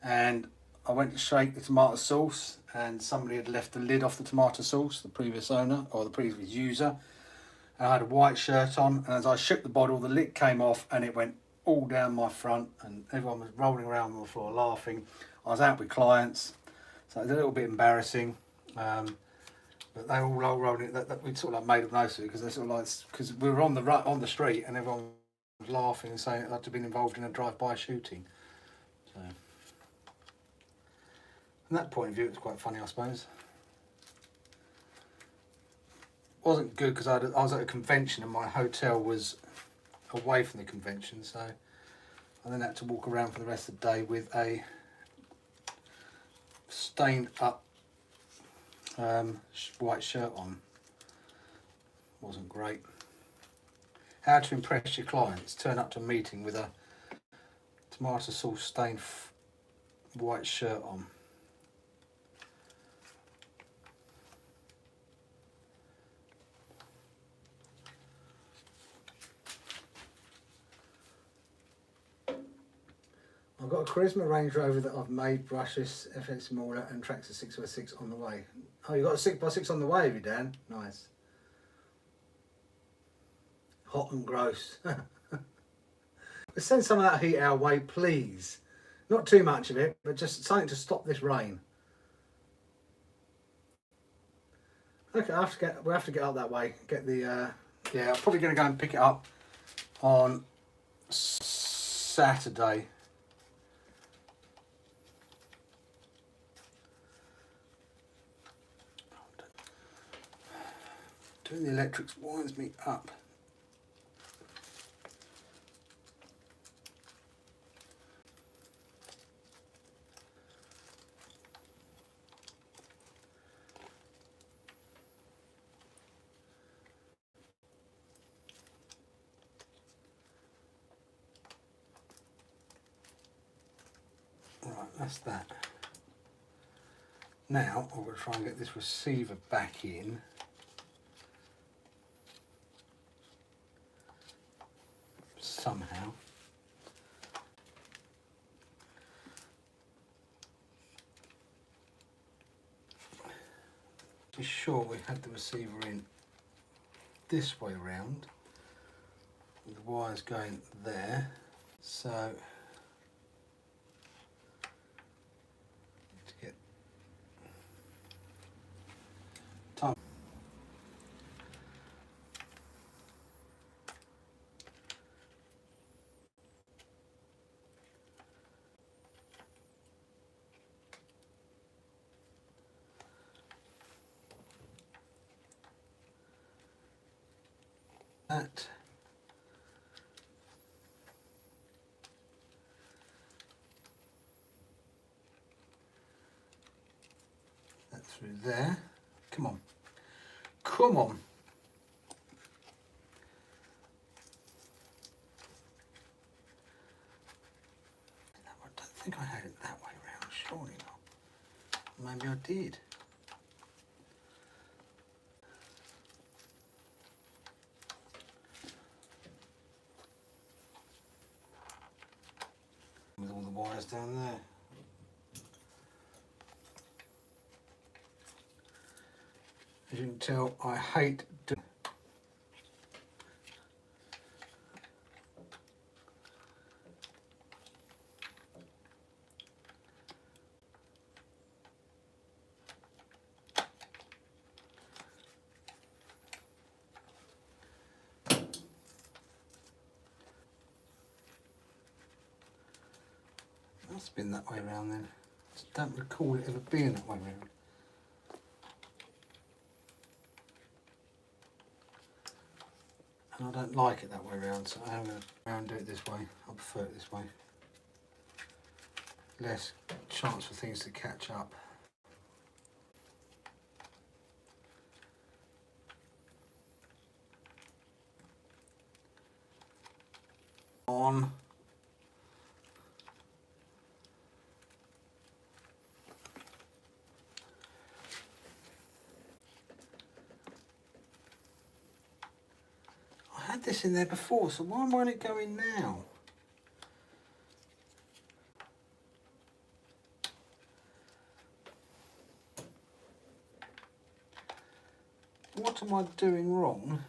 and I went to shake the tomato sauce and somebody had left the lid off the tomato sauce, the previous owner or the previous user. And I had a white shirt on, and as I shook the bottle, the lid came off and it went all down my front and everyone was rolling around on the floor laughing. I was out with clients, so it was a little bit embarrassing. But But they all rolled it. That we sort of like made them know to because they're sort of like because we were on the street and everyone was laughing and saying I'd been involved in a drive-by shooting. So from that point of view, it was quite funny, I suppose. Wasn't good because I was at a convention and my hotel was away from the convention, so I then had to walk around for the rest of the day with a stained up white shirt on. Wasn't great. How to impress your clients: turn up to a meeting with a tomato sauce stained white shirt on. I've got a Charisma Range Rover that I've made brushless, FX Mauler and tracks a 6x6 on the way. Oh, you got a 6x6 on the way, have you, Dan? Nice. Hot and gross. Let's send some of that heat our way, please. Not too much of it, but just something to stop this rain. Okay, we'll have to get up that way. Get the yeah, I'm probably going to go and pick it up on Saturday. Doing the electrics winds me up. Right, that's that. Now I'm going to try and get this receiver back in. Somehow. Be sure we had the receiver in this way around, with the wires going there. So to get time. That through there. Come on. Come on. I don't think I had it that way round, surely not. Maybe I did. With all the wires down there. As you can tell, I hate doing. Must have been that way around then. I don't recall it ever being that way around. And I don't like it that way around, so I'm going to do it this way. I prefer it this way. Less chance for things to catch up. On. I had this in there before, so why won't it go in now? What am I doing wrong?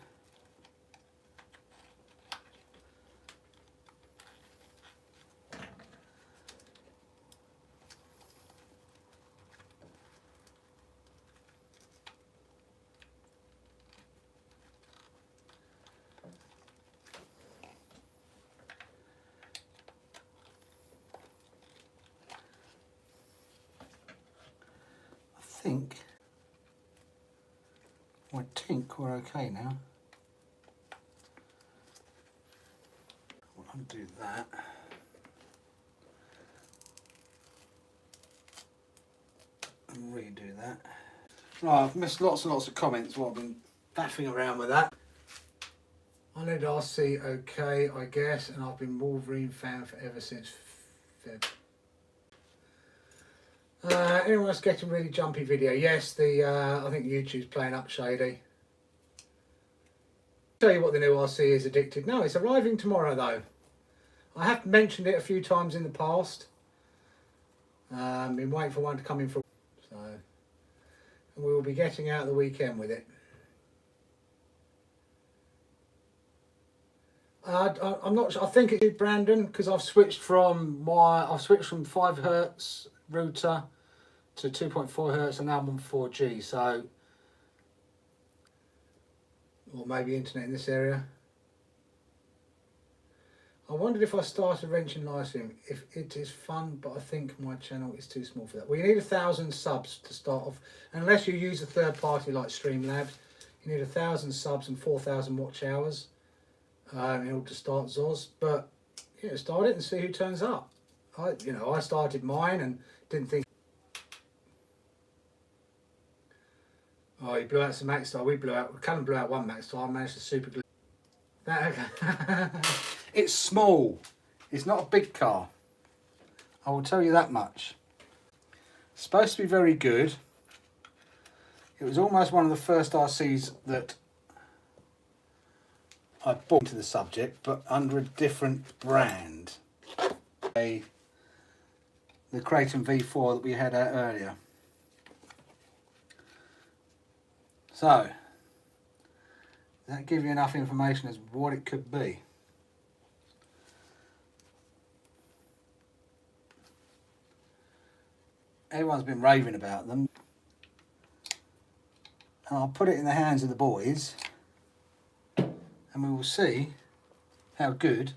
think we're okay now. We'll undo that. And redo that. Right, I've missed lots and lots of comments while I've been faffing around with that. I need RC okay, I guess, and I've been Wolverine fan ever since Feb. Anyone else getting really jumpy video? Yes, I think YouTube's playing up shady. Tell you what the new RC is, Addicted. No, it's arriving tomorrow though. I have mentioned it a few times in the past. Been waiting for one to come in for, so and we will be getting out the weekend with it. I'm not sure. I think it's Brandon, because I've switched from 5 hertz router to 2.4 hertz, and now I'm on 4G. So, or maybe internet in this area. I wondered if I started wrenching live stream. If it is fun, but I think my channel is too small for that. Well, you need 1,000 subs to start off, unless you use a third party like Streamlabs. You need 1,000 subs and 4,000 watch hours. In order to start Zoz, but yeah, start it and see who turns up. I started mine and didn't think. Oh, he blew out some max star. Callum blew out one max star. I managed to super glue that. Okay. It's small. It's not a big car. I will tell you that much. It's supposed to be very good. It was almost one of the first RCs that I bought into the subject, but under a different brand. The Kraton V4 that we had out earlier. So, does that give you enough information as what it could be? Everyone's been raving about them. And I'll put it in the hands of the boys, and we will see how good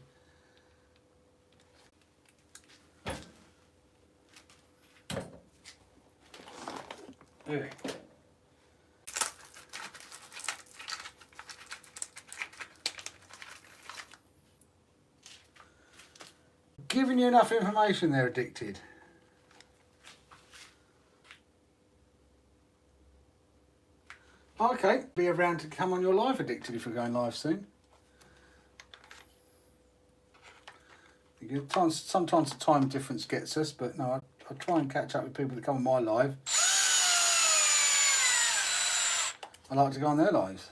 giving you enough information there, Addicted. Okay, be around to come on your live, Addicted, if you're going live soon. Sometimes the time difference gets us, but no, I try and catch up with people that come on my live. I like to go on their lives.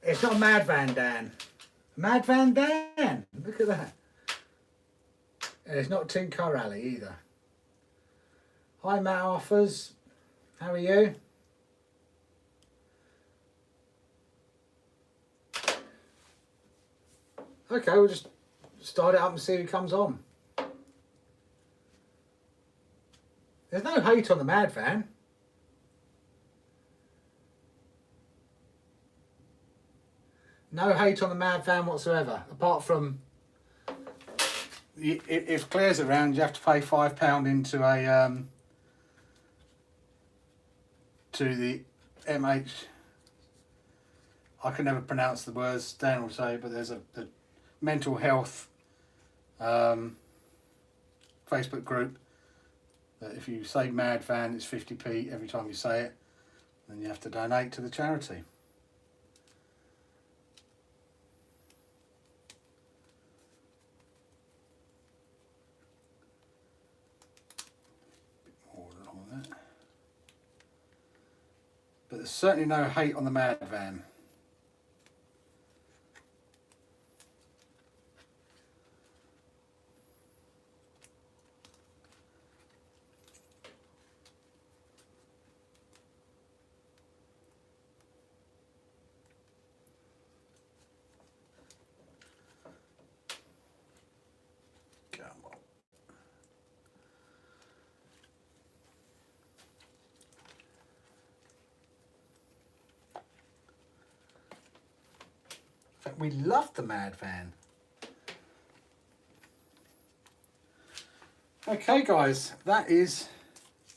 It's not Mad Van Dan. Mad Van Dan! Look at that. And it's not Tin Car Alley either. Hi Matt Arthurs. How are you? Okay, we'll just start it up and see who comes on. There's no hate on the Mad Van. No hate on the Mad Van whatsoever, apart from if Claire's around, you have to pay £5 into a to the MH. I can never pronounce the words. Dan will say, but there's the mental health Facebook group. That if you say Mad Van, it's 50p every time you say it. Then you have to donate to the charity. But there's certainly no hate on the Mad Van. We love the Mad Van. Okay, guys, that is...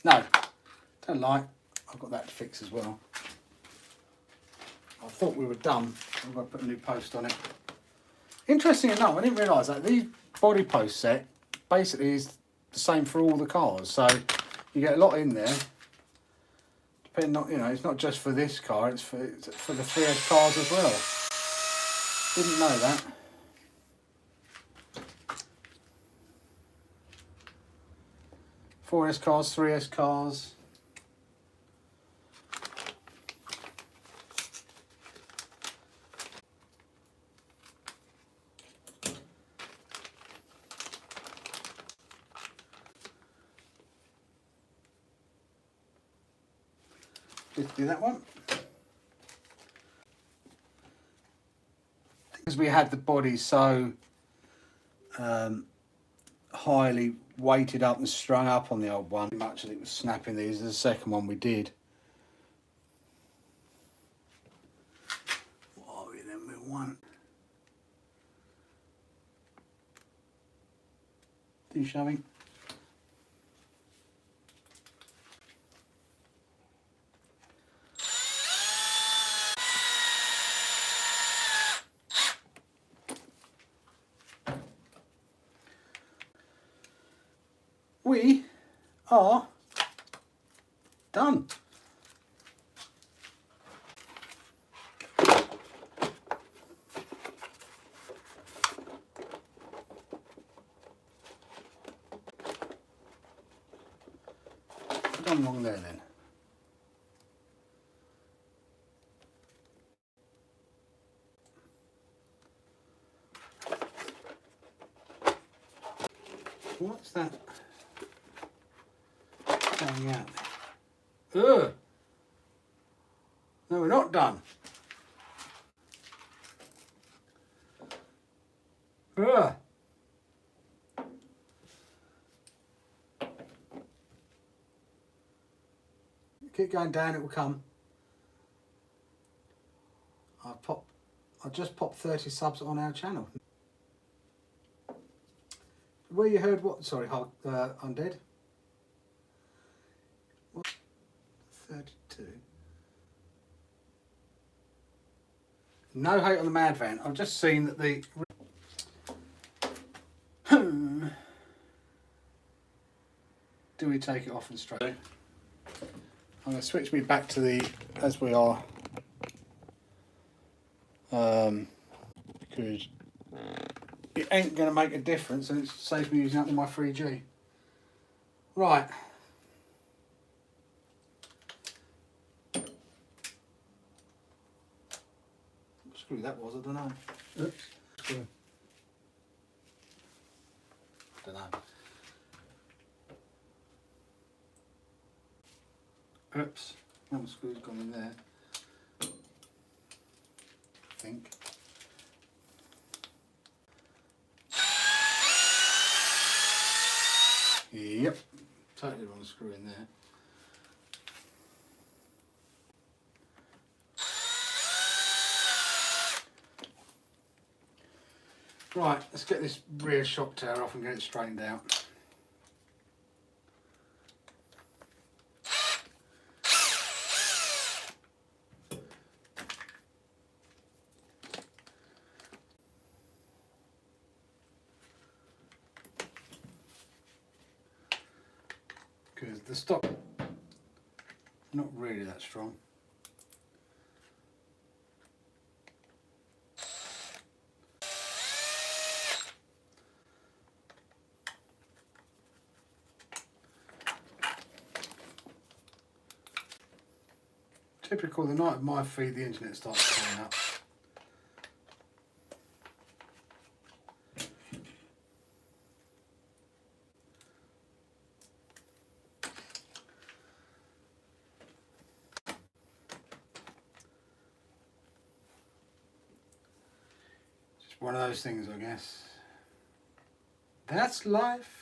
No, don't lie. I've got that to fix as well. I thought we were done. I'm going to put a new post on it. Interesting enough, I didn't realise that the body post set basically is the same for all the cars. So you get a lot in there. Depending on, you know, it's not just for this car, it's for the 3S cars as well. Didn't know that. .4S cars, 3S cars. Just do that one. Because we had the body so highly weighted up and strung up on the old one, much as it was snapping these. The second one we did. What are we then? We're one. Do you showing? We are done. Done wrong there then. What's that? Going out there. Ugh. No, we're not done. Ugh. Keep going down, it will come. I just popped 30 subs on our channel. Where you heard what? Sorry, Undead. 32. No hate on the Mad Van. I've just seen that the... Do we take it off and straight? I'm going to switch me back to the as we are. Because it ain't going to make a difference and it saves me using up all my 3G. Right. Screw that was, I don't know. Oops. Screw. Don't know. Oops. That screw's gone in there. I think. Yep. Totally wrong screw in there. Right, let's get this rear shock tower off and get it straightened out. Because the stock, not really that strong. Typical, the night of my feed, the internet starts playing up. Just one of those things, I guess. That's life.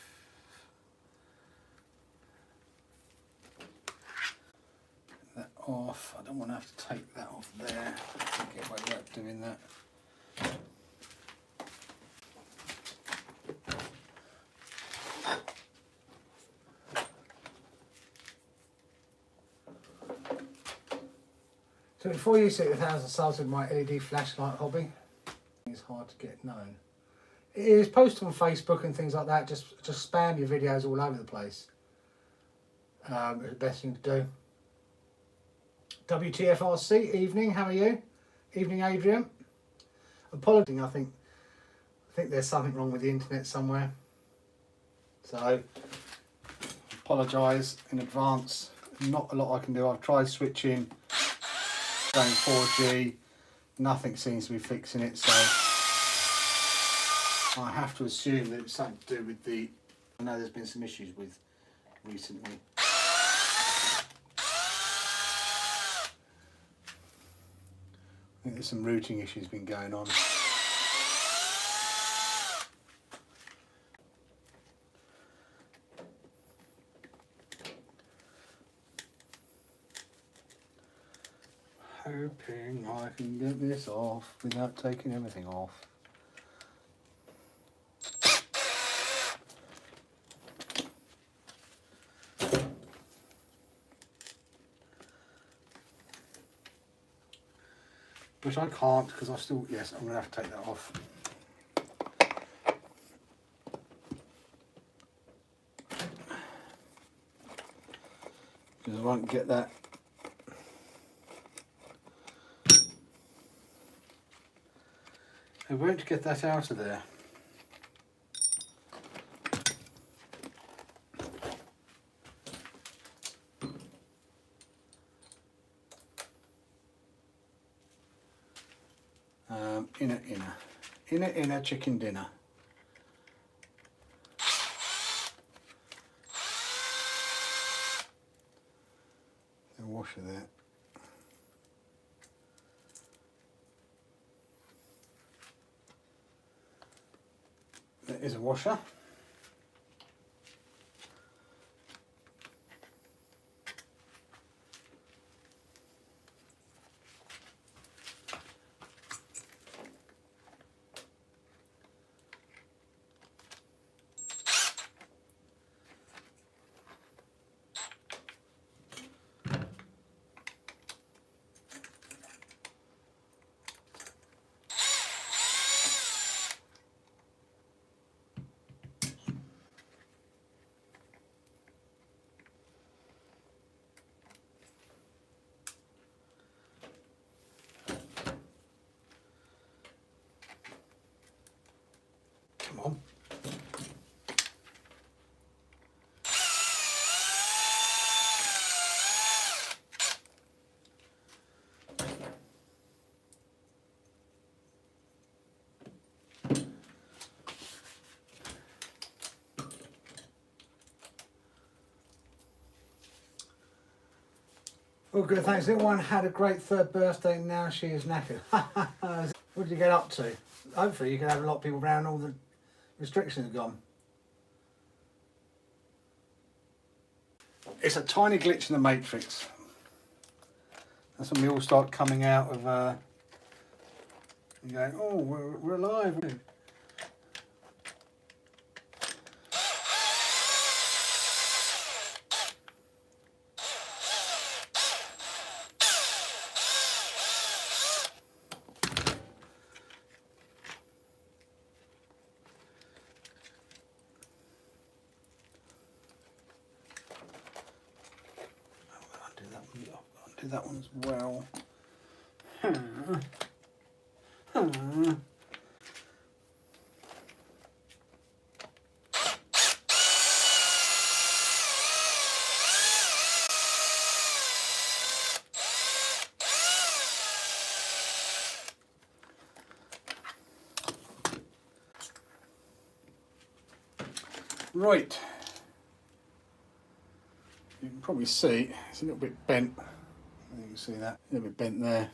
Off. I don't want to have to take that off there. I get away without doing that. So before you see it, I started my LED flashlight hobby. It's hard to get known. It is posted on Facebook and things like that. Just spam your videos all over the place. It's the best thing to do. WTFRC, evening, how are you? Evening, Adrian. Apology, I think there's something wrong with the internet somewhere. So, apologise in advance. Not a lot I can do. I've tried switching, going 4G. Nothing seems to be fixing it, so I have to assume that it's something to do with the... I know there's been some issues with recently. I think there's some routing issues been going on. Hoping I can get this off without taking everything off. Which I can't because I still, yes, I'm going to have to take that off. Because I won't get that. I won't get that out of there. Inner chicken dinner. The washer there. There is a washer. Come on. Well, good, thanks. Everyone had a great third birthday. Now she is knackered. What did you get up to? Hopefully you can have a lot of people around, all the restrictions are gone. It's a tiny glitch in the matrix. That's when we all start coming out of and going, oh, we're alive. Do that one as well. Right. You can probably see it's a little bit bent. You can see that, a little bit bent there.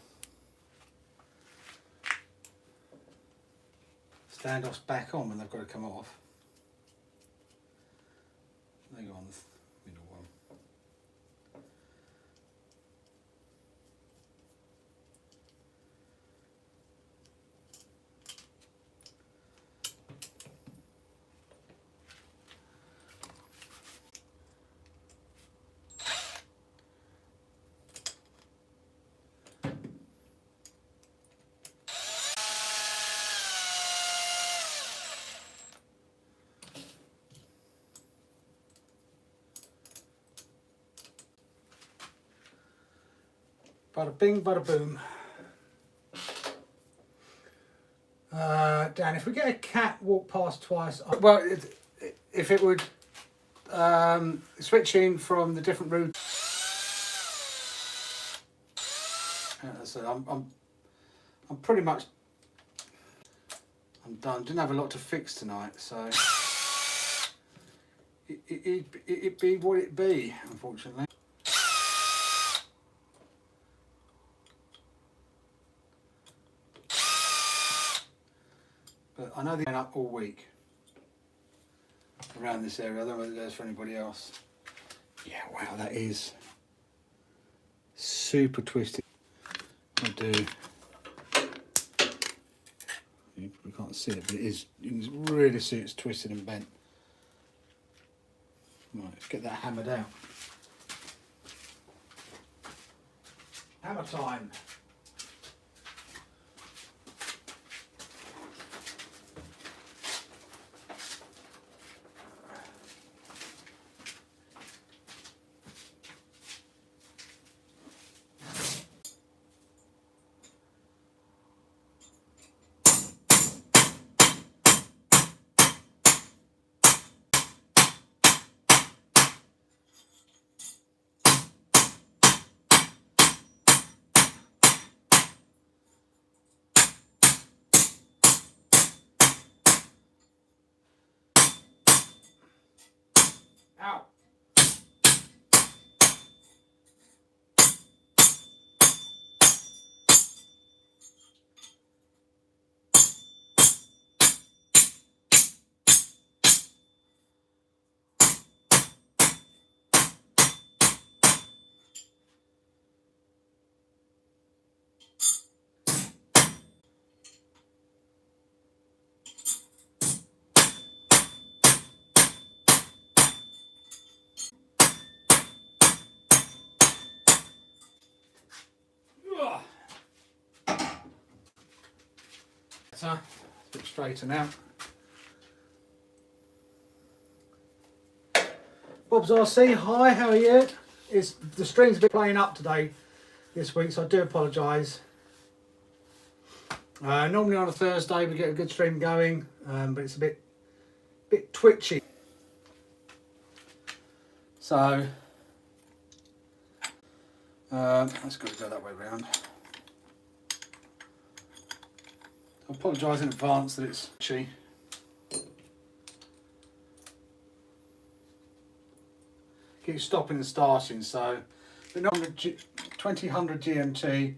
Standoffs back on when they've got to come off. They go on the middle one. Bada bing, bada boom. Dan, if we get a cat walk past twice, well, if it would switch in from the different routes. So I'm pretty much done. Didn't have a lot to fix tonight, so it be what it be, unfortunately. But I know they're going up all week around this area. I don't know whether it goes for anybody else. Yeah, wow, that is super twisted. I do. You can't see it, but it is. You can really see it's twisted and bent. Right, let's get that hammered out. Hammer time. Ow. So, a bit straighter now. Bob's RC, hi, how are you? The stream's a bit playing up today this week, so I do apologise. Normally on a Thursday we get a good stream going, but it's a bit twitchy. So, let's go that way round. I apologise in advance that it's itchy. Keep stopping and starting, so the 2000 GMT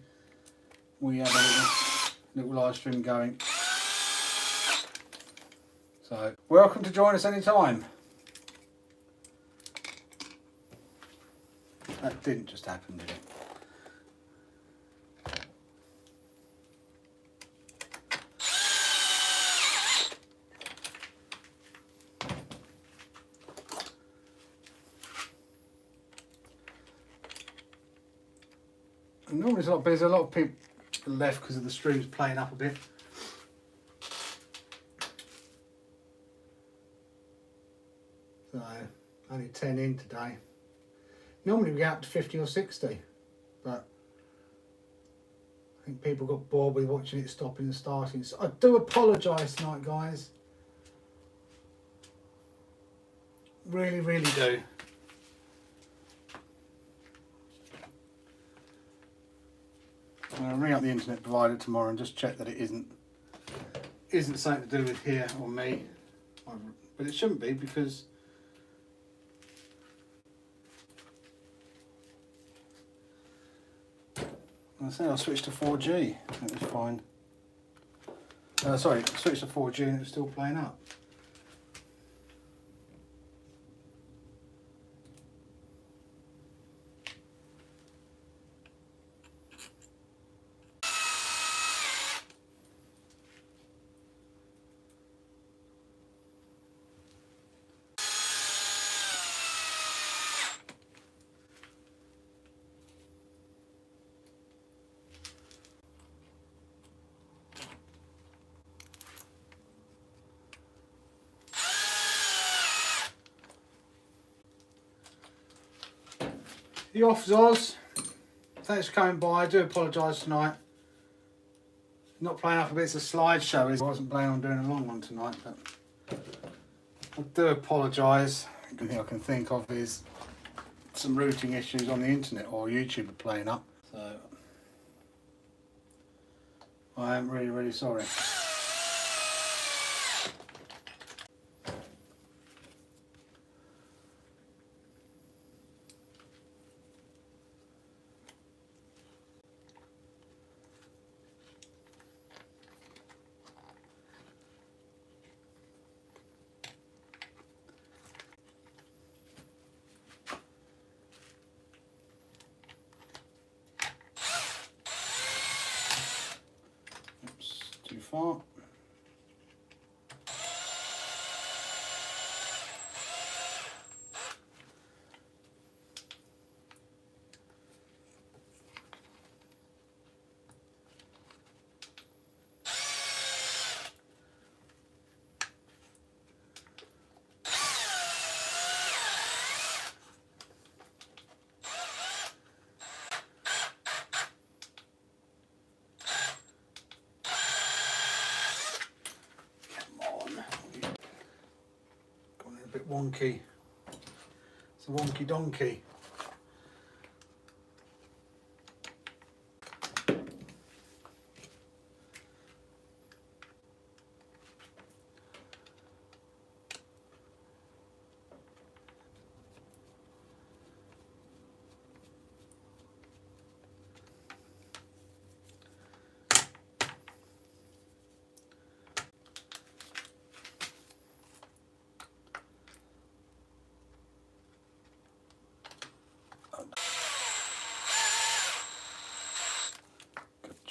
we have a little live stream going. So welcome to join us anytime. That didn't just happen, did it? Normally there's a lot of people left because of the streams playing up a bit. So only 10 in today. Normally we get up to 50 or 60, but I think people got bored with watching it stopping and starting. So I do apologise tonight, guys. Really, really do. I'm going to ring up the internet provider tomorrow and just check that it isn't something to do with here or me, but it shouldn't be because I say I'll switch to 4G. It was fine. Sorry, switch to 4G and it was still playing up. You off, Zoz? thanks for coming by. I do apologise tonight. Not playing up a bit, it's a slideshow. I wasn't planning on doing a long one tonight, but I do apologise. The only thing I can think of is some routing issues on the internet or YouTube are playing up. So I am really, really sorry. Oops, too far. Bit wonky. It's a wonky donkey.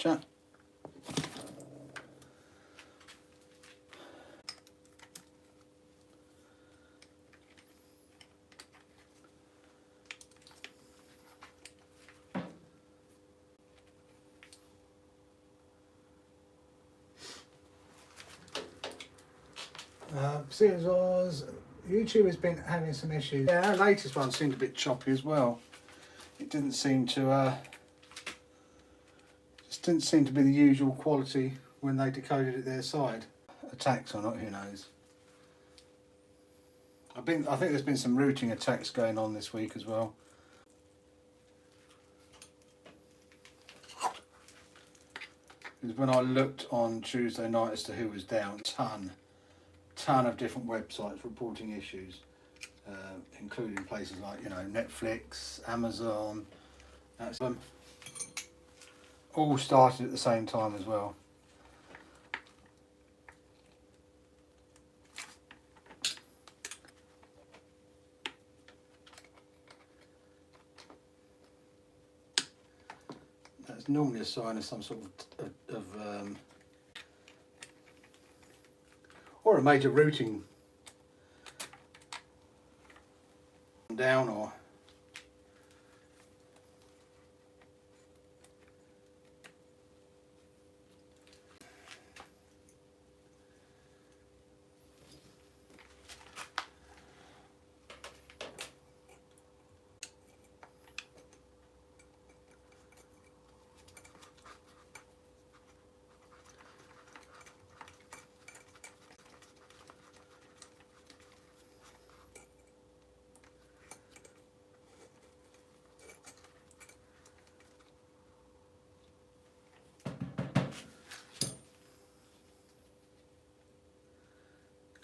Gotcha. See, as was, YouTube has been having some issues. Yeah, our latest one seemed a bit choppy as well. It didn't seem to, just didn't seem to be the usual quality when they decoded it their side. Attacks or not, who knows? I think there's been some routing attacks going on this week as well. Because when I looked on Tuesday night as to who was down, ton of different websites reporting issues, including places like, you know, Netflix, Amazon. That's all started at the same time as well. That's normally a sign of some sort of or a major routing down, or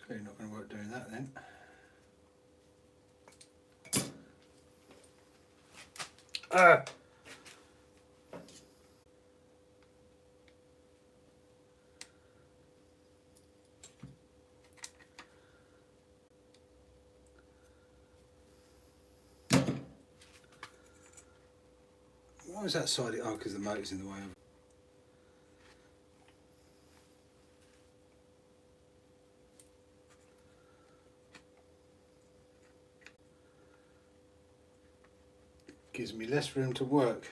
clearly not going to work doing that then. Why was that side? Oh, because the motor's in the way of. Gives me less room to work.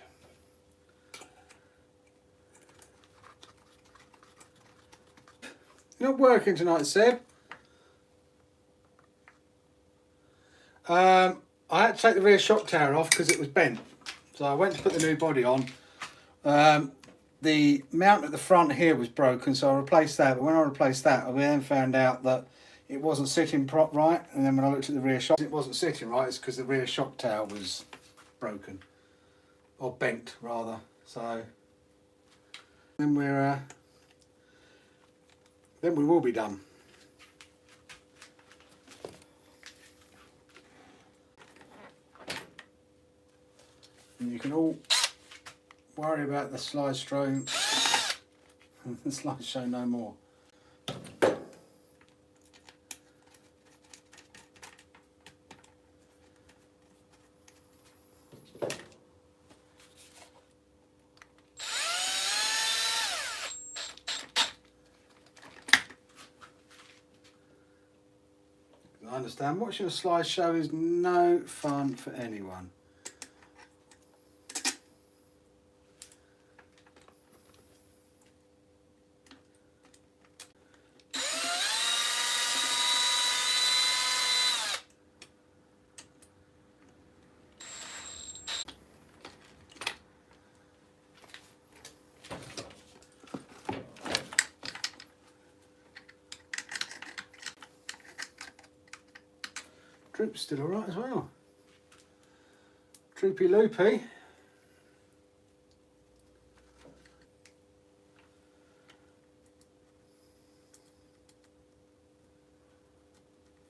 You're not working tonight, Seb? I had to take the rear shock tower off because it was bent. So I went to put the new body on. The mount at the front here was broken, so I replaced that. But when I replaced that, I then found out that it wasn't sitting right. And then when I looked at the rear shock, it wasn't sitting right. It's because the rear shock tower was broken, or bent rather. So then we will be done. And you can all worry about the slide show. The slide show no more. I understand watching a slideshow is no fun for anyone. Droop's still alright as well. Droopy loopy.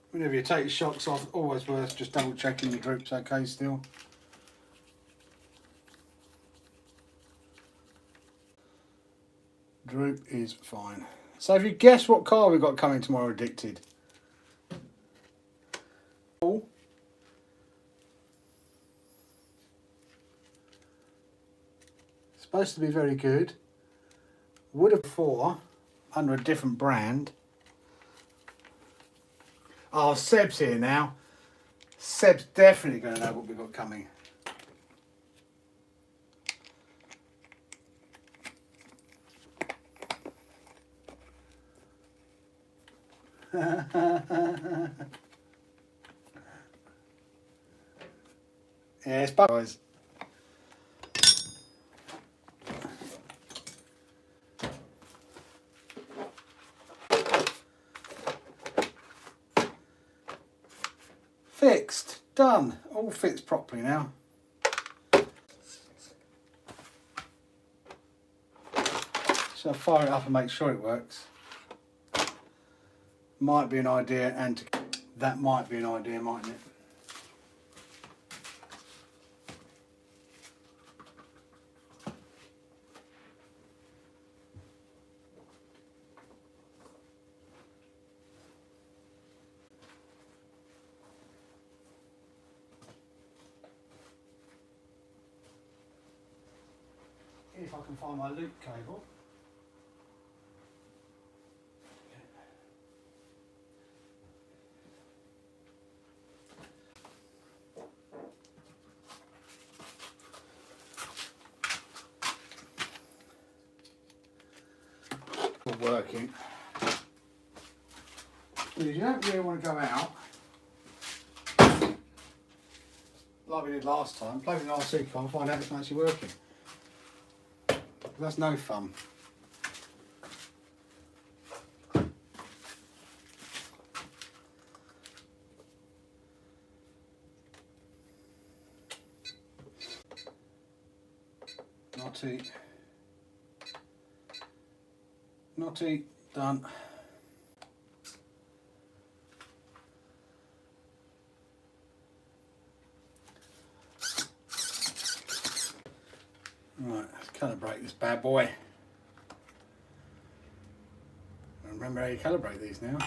Whenever you take your shocks off, always worth just double checking your droop's okay still. Droop is fine. So if you guess what car we've got coming tomorrow, Addicted. Supposed to be very good. Would have before under a different brand. Oh, Seb's here now. Seb's definitely going to know what we've got coming. Yeah, it's both guys. Fixed, done, all fits properly now. So I'll fire it up and make sure it works. Might be an idea, and that might be an idea, mightn't it? If I can find my loop cable. Not working. Because you don't really want to go out like we did last time. Play with an RC car and find out it's actually working. That's no fun. Naughty. Naughty, done. Right, let's calibrate this bad boy. Remember how you calibrate these now.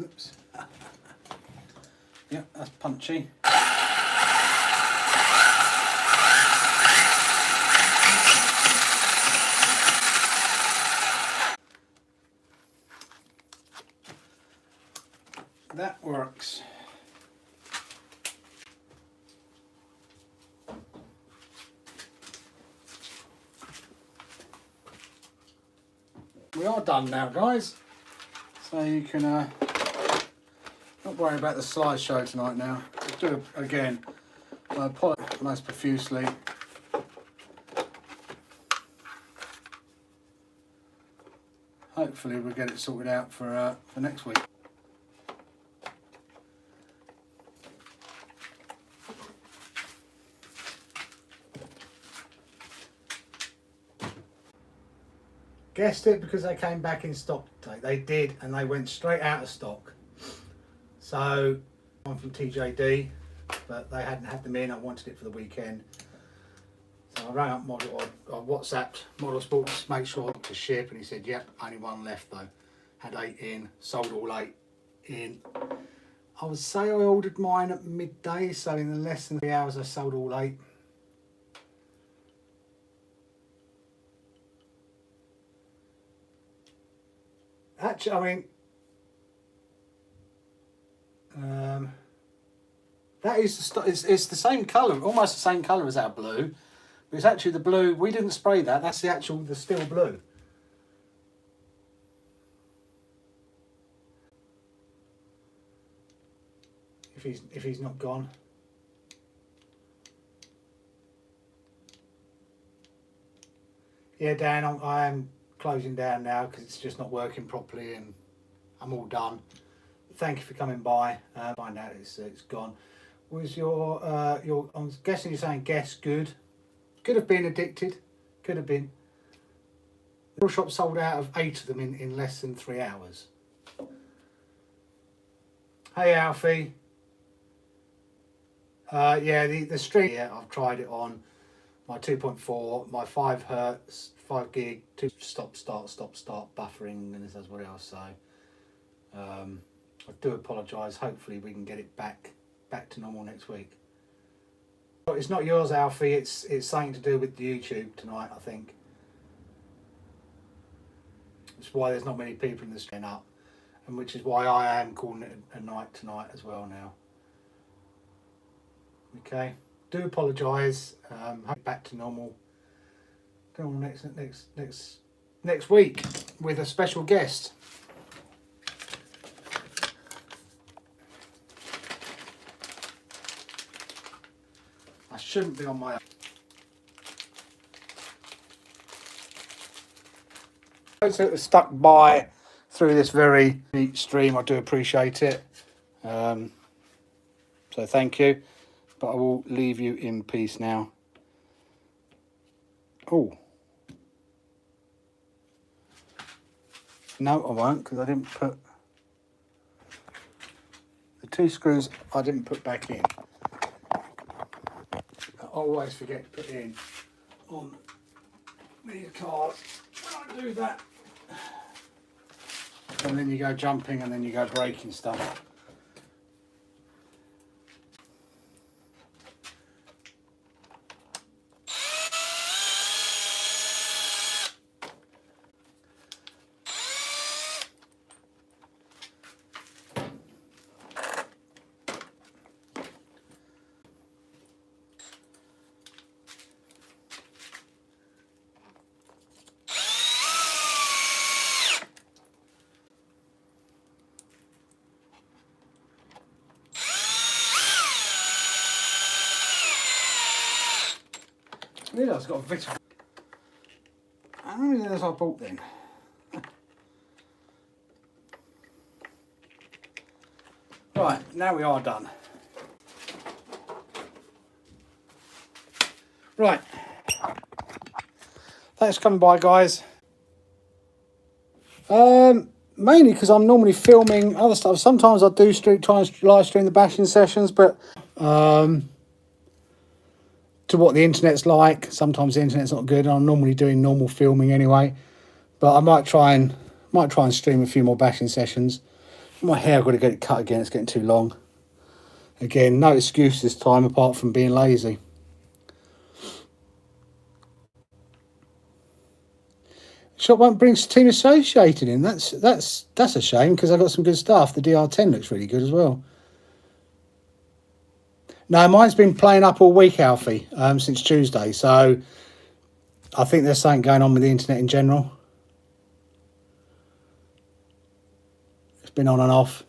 Oops. Yeah, that's punchy. That works. are done now, guys. So you can not worry about the slideshow tonight now. Let's do it again. I apologise most profusely. Hopefully we'll get it sorted out for next week. Guessed it because they came back in stock today. They did, and they went straight out of stock. So I'm from TJD, but they hadn't had them in. I wanted it for the weekend. So I rang up I WhatsApped Model Sport to make sure to ship, and he said, yep, only one left though. Had 8 in, sold all 8 in. I would say I ordered mine at midday, so in less than 3 hours I sold all 8. Actually, I mean, that is it's the same colour, almost the same colour as our blue. But it's actually the blue. We didn't spray that. That's the steel blue. If he's not gone. Yeah, Dan, I am closing down now because it's just not working properly, and I'm all done. Thank you for coming by. Find out it's gone. Was your I'm guessing you're saying guess good. Could have been addicted. Could have been. The shop sold out of 8 of them in less than 3 hours. Hey Alfie. Yeah, the string. Yeah, I've tried it on my 2.4, my 5 hertz, 5 gig, 2 stop start buffering, and this as what else. So I do apologise. Hopefully we can get it back to normal next week. But it's not yours, Alfie. It's something to do with the YouTube tonight, I think. That's why there's not many people in the stream up, and which is why I am calling it a night tonight as well now. Okay, do apologise. Hope back to normal. Go on next week with a special guest. I shouldn't be on my own. Those that are stuck by through this very neat stream, I do appreciate it. So thank you. But I will leave you in peace now. Oh. No, I won't, because I didn't put... The 2 screws I didn't put back in. I always forget to put in on these cars when I do that. And then you go jumping and then you go breaking stuff. I realise I've got a vitamin. How many of those I bought then? Right, now we are done. Right. Thanks for coming by, guys. Mainly because I'm normally filming other stuff. Sometimes I do try and live stream the bashing sessions, but to what the internet's like, sometimes the internet's not good. I'm normally doing normal filming anyway, but I might try and stream a few more bashing sessions. My hair, I've got to get it cut again. It's getting too long. Again, no excuse this time apart from being lazy. Shop won't bring Team Associated in. That's a shame because I've got some good stuff. The DR10 looks really good as well. No, mine's been playing up all week, Alfie, since Tuesday. So I think there's something going on with the internet in general. It's been on and off.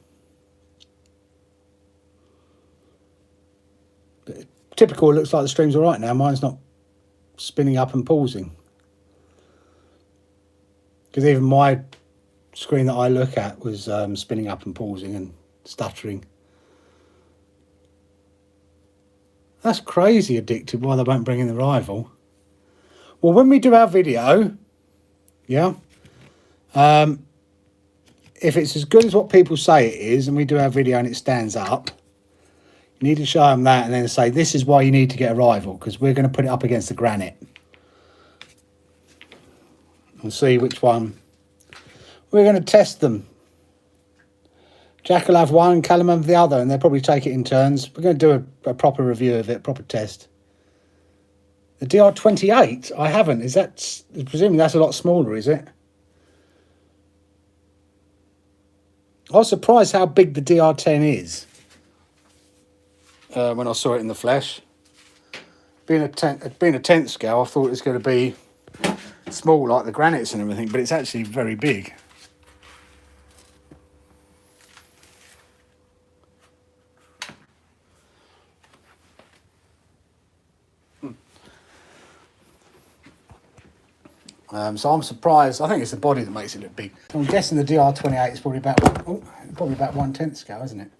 But typical, it looks like the stream's all right now. Mine's not spinning up and pausing. Because even my screen that I look at was spinning up and pausing and stuttering. That's crazy addictive why they won't bring in the rival. Well, when we do our video, yeah, if it's as good as what people say it is, and we do our video and it stands up, you need to show them that and then say, this is why you need to get a rival, because we're going to put it up against the Granite. And see which one. We're going to test them. Jack will have one, Callum will have the other, and they'll probably take it in turns. We're going to do a proper review of it, proper test. The DR28, I haven't. Is that, presumably that's a lot smaller, is it? I was surprised how big the DR10 is when I saw it in the flesh. Being a 10th scale, I thought it was going to be small like the Granites and everything, but it's actually very big. So I'm surprised. I think it's the body that makes it look big. I'm guessing the DR28 is probably about 1/10 scale, isn't it?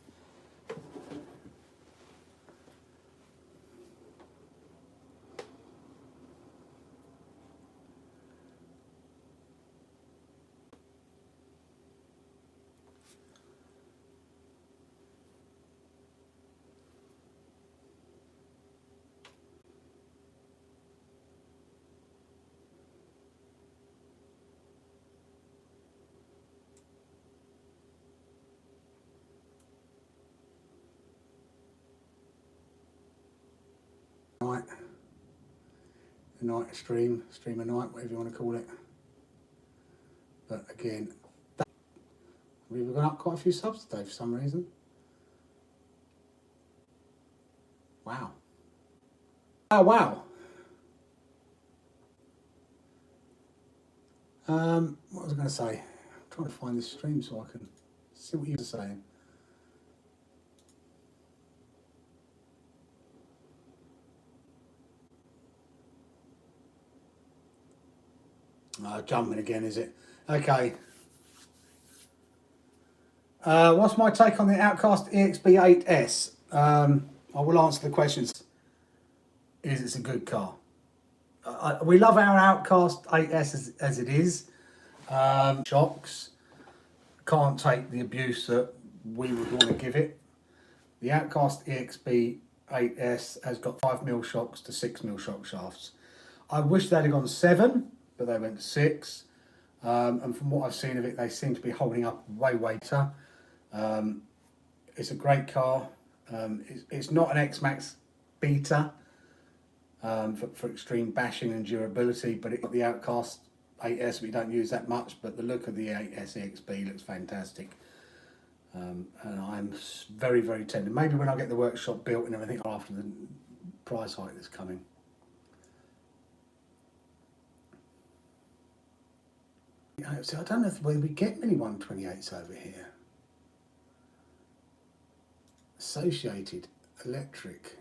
Night, the night stream of night, whatever you want to call it. But again, we've gone up quite a few subs today for some reason. Wow. Oh wow. What was I going to say? I'm trying to find this stream so I can see what you were saying. Jumping again, is it? Okay. What's my take on the Outcast EXB8S? I will answer the questions. It's a good car. We love our Outcast 8S as it is. Shocks. Can't take the abuse that we would want to give it. The Outcast EXB8S has got 5mm shocks to 6mm shock shafts. I wish they'd have gone 7, but they went to 6. And from what I've seen of it, they seem to be holding up way better. It's a great car. It's not an X-Max beta for extreme bashing and durability, but it's got the Outcast 8S we don't use that much, but the look of the 8S EXB looks fantastic. And I'm very tempted. Maybe when I get the workshop built and everything after the price hike that's coming. So I don't know whether we get many 128s over here. Associated Electric.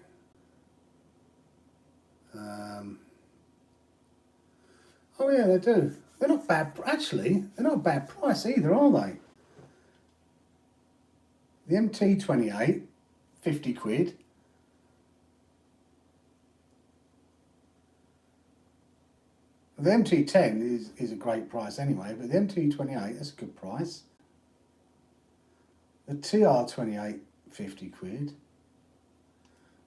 Oh yeah, they do. They're not bad. Actually, they're not a bad price either, are they? The MT28, 50 quid. The MT10 is a great price anyway, but the MT28, that's a good price. The TR28, 50 quid.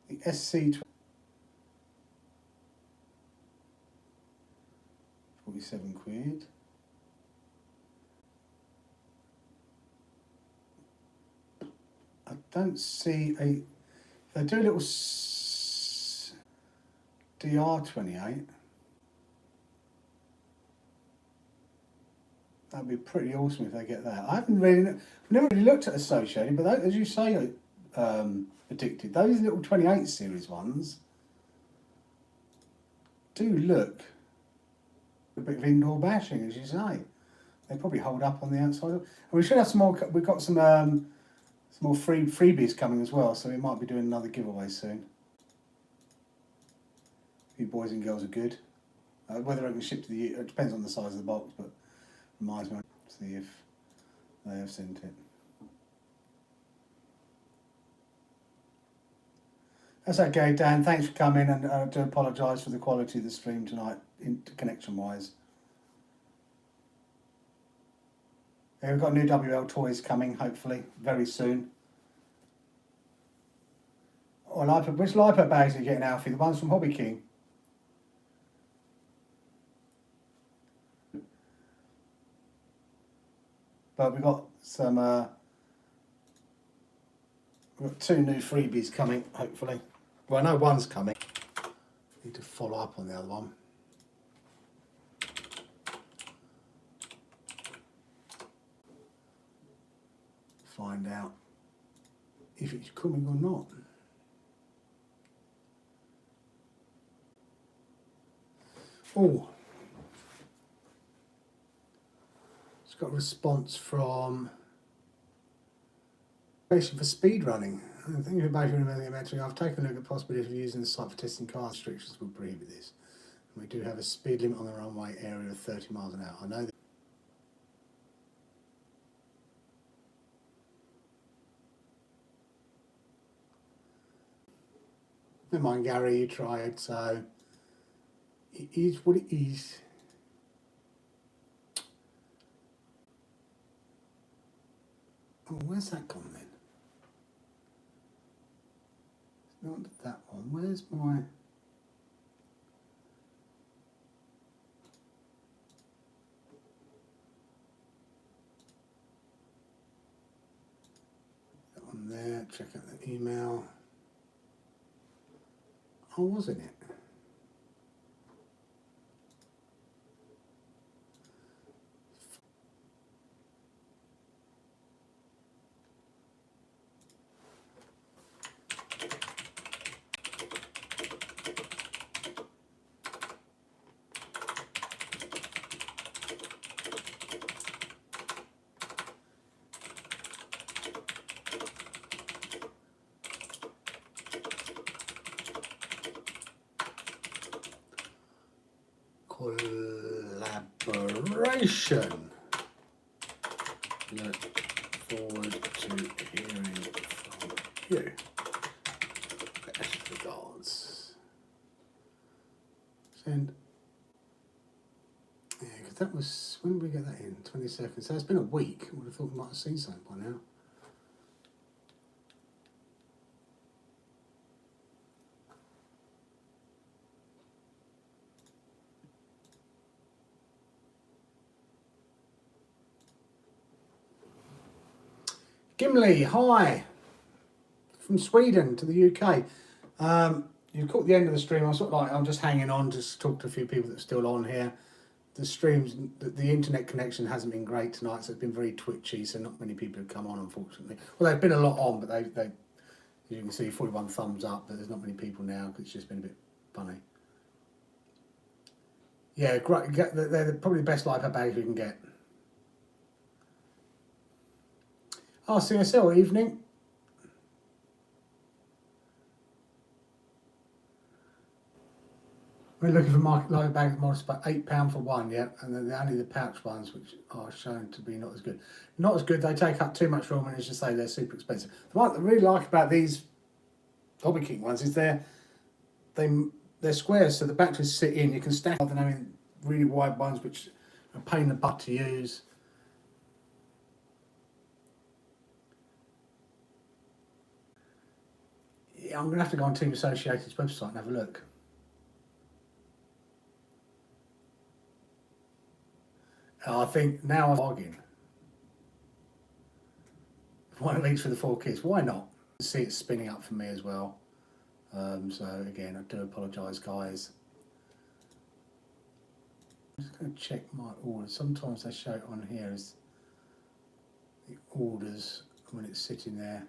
The SC 47 quid. I don't see a... They do a little DR28. That'd be pretty awesome if they get that. I haven't really, never really looked at Associated, but as you say, Addicted, those little 28 series ones do look a bit of indoor bashing, as you say. They probably hold up on the outside. And we should have some more. We've got some more freebies coming as well, so we might be doing another giveaway soon. You boys and girls are good. Whether I can ship to the it depends on the size of the box, but reminds me to see if they have sent it. That's okay, Dan. Thanks for coming, and I do apologise for the quality of the stream tonight, connection-wise. Yeah, we've got new WL toys coming, hopefully, very soon. Oh, which LiPo bags are you getting, Alfie? The ones from Hobby King? But we've got some, we've got 2 new freebies coming, hopefully. Well, I know one's coming. Need to follow up on the other one. Find out if it's coming or not. Oh, it's got a response from for speed running. Thank you for both remembering the mentoring. I've taken a look at the possibility of using the site for testing car restrictions will prohibit this. We do have a speed limit on the runway area of 30 miles an hour. I know that. Never mind, Gary, you tried, so it is what it is. Oh, where's that gone then? It's not that one. Where's my... That one there, check out the email. Oh, wasn't it? Collaboration. Look forward to hearing from you. Best regards. Send. Yeah, because that was, when did we get that in? 22nd. So it's been a week. I would have thought we might have seen something by now. Gimli, hi, from Sweden to the UK. You caught the end of the stream. I was sort of like, I'm just hanging on, just talk to a few people that are still on here. The streams, the internet connection hasn't been great tonight, so it's been very twitchy, so not many people have come on, unfortunately. Well, they've been a lot on, but they as you can see, 41 thumbs up, but there's not many people now because it's just been a bit funny. Yeah, great. They're probably the best LiPo bags we can get. Oh, CSL, evening. We're looking for market LiPo bags models about £8 for one, yeah, and then only the pouch ones, which are shown to be not as good. Not as good, they take up too much room, and as you say, they're super expensive. The one I really like about these Hobby King ones is they're square, so the batteries sit in. You can stack rather than having really wide ones, which are a pain in the butt to use. Yeah, I'm going to have to go on Team Associated's website and have a look. I think now I'm bargain. One of each for the 4 kids. Why not? See it spinning up for me as well. So again, I do apologise, guys. I'm just going to check my orders. Sometimes they show it on here as the orders when it's sitting there.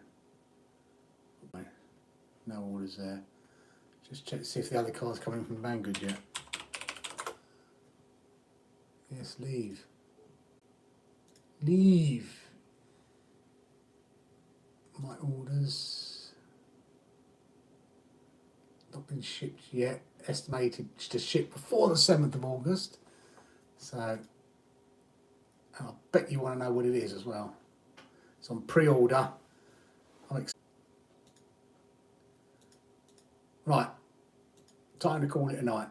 No orders there. Just check to see if the other car's coming from Banggood yet. Yes, leave. believe my orders not been shipped yet. Estimated to ship before the 7th of August. So I'll bet you want to know what it is as well. It's on pre-order. Right, time to call it a night.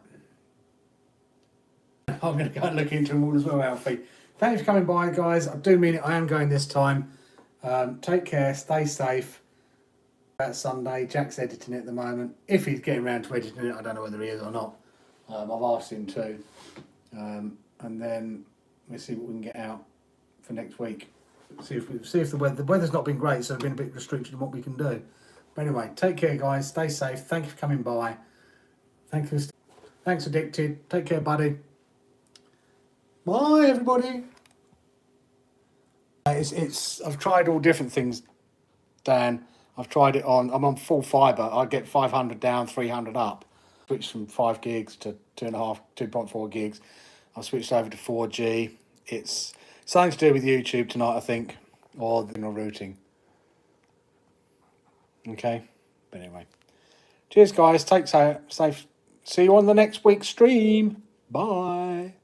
I'm going to go and look into them all as well, Alfie. Thanks for coming by, guys. I do mean it. I am going this time. Take care. Stay safe. About Sunday. Jack's editing it at the moment. If he's getting around to editing it, I don't know whether he is or not. I've asked him to. And then we'll see what we can get out for next week. See if the weather's not been great, so we've been a bit restricted in what we can do. But anyway, take care, guys. Stay safe. Thank you for coming by. Thanks, Addicted. Take care, buddy. Bye, everybody. I've tried all different things, Dan. I've tried it on. I'm on full fibre. I get 500 down, 300 up. Switched from 5 gigs to 2.4 gigs. I switched over to 4G. It's something to do with YouTube tonight, I think, or the routing. Okay, but anyway, cheers, guys. Take safe. See you on the next week's stream. Bye.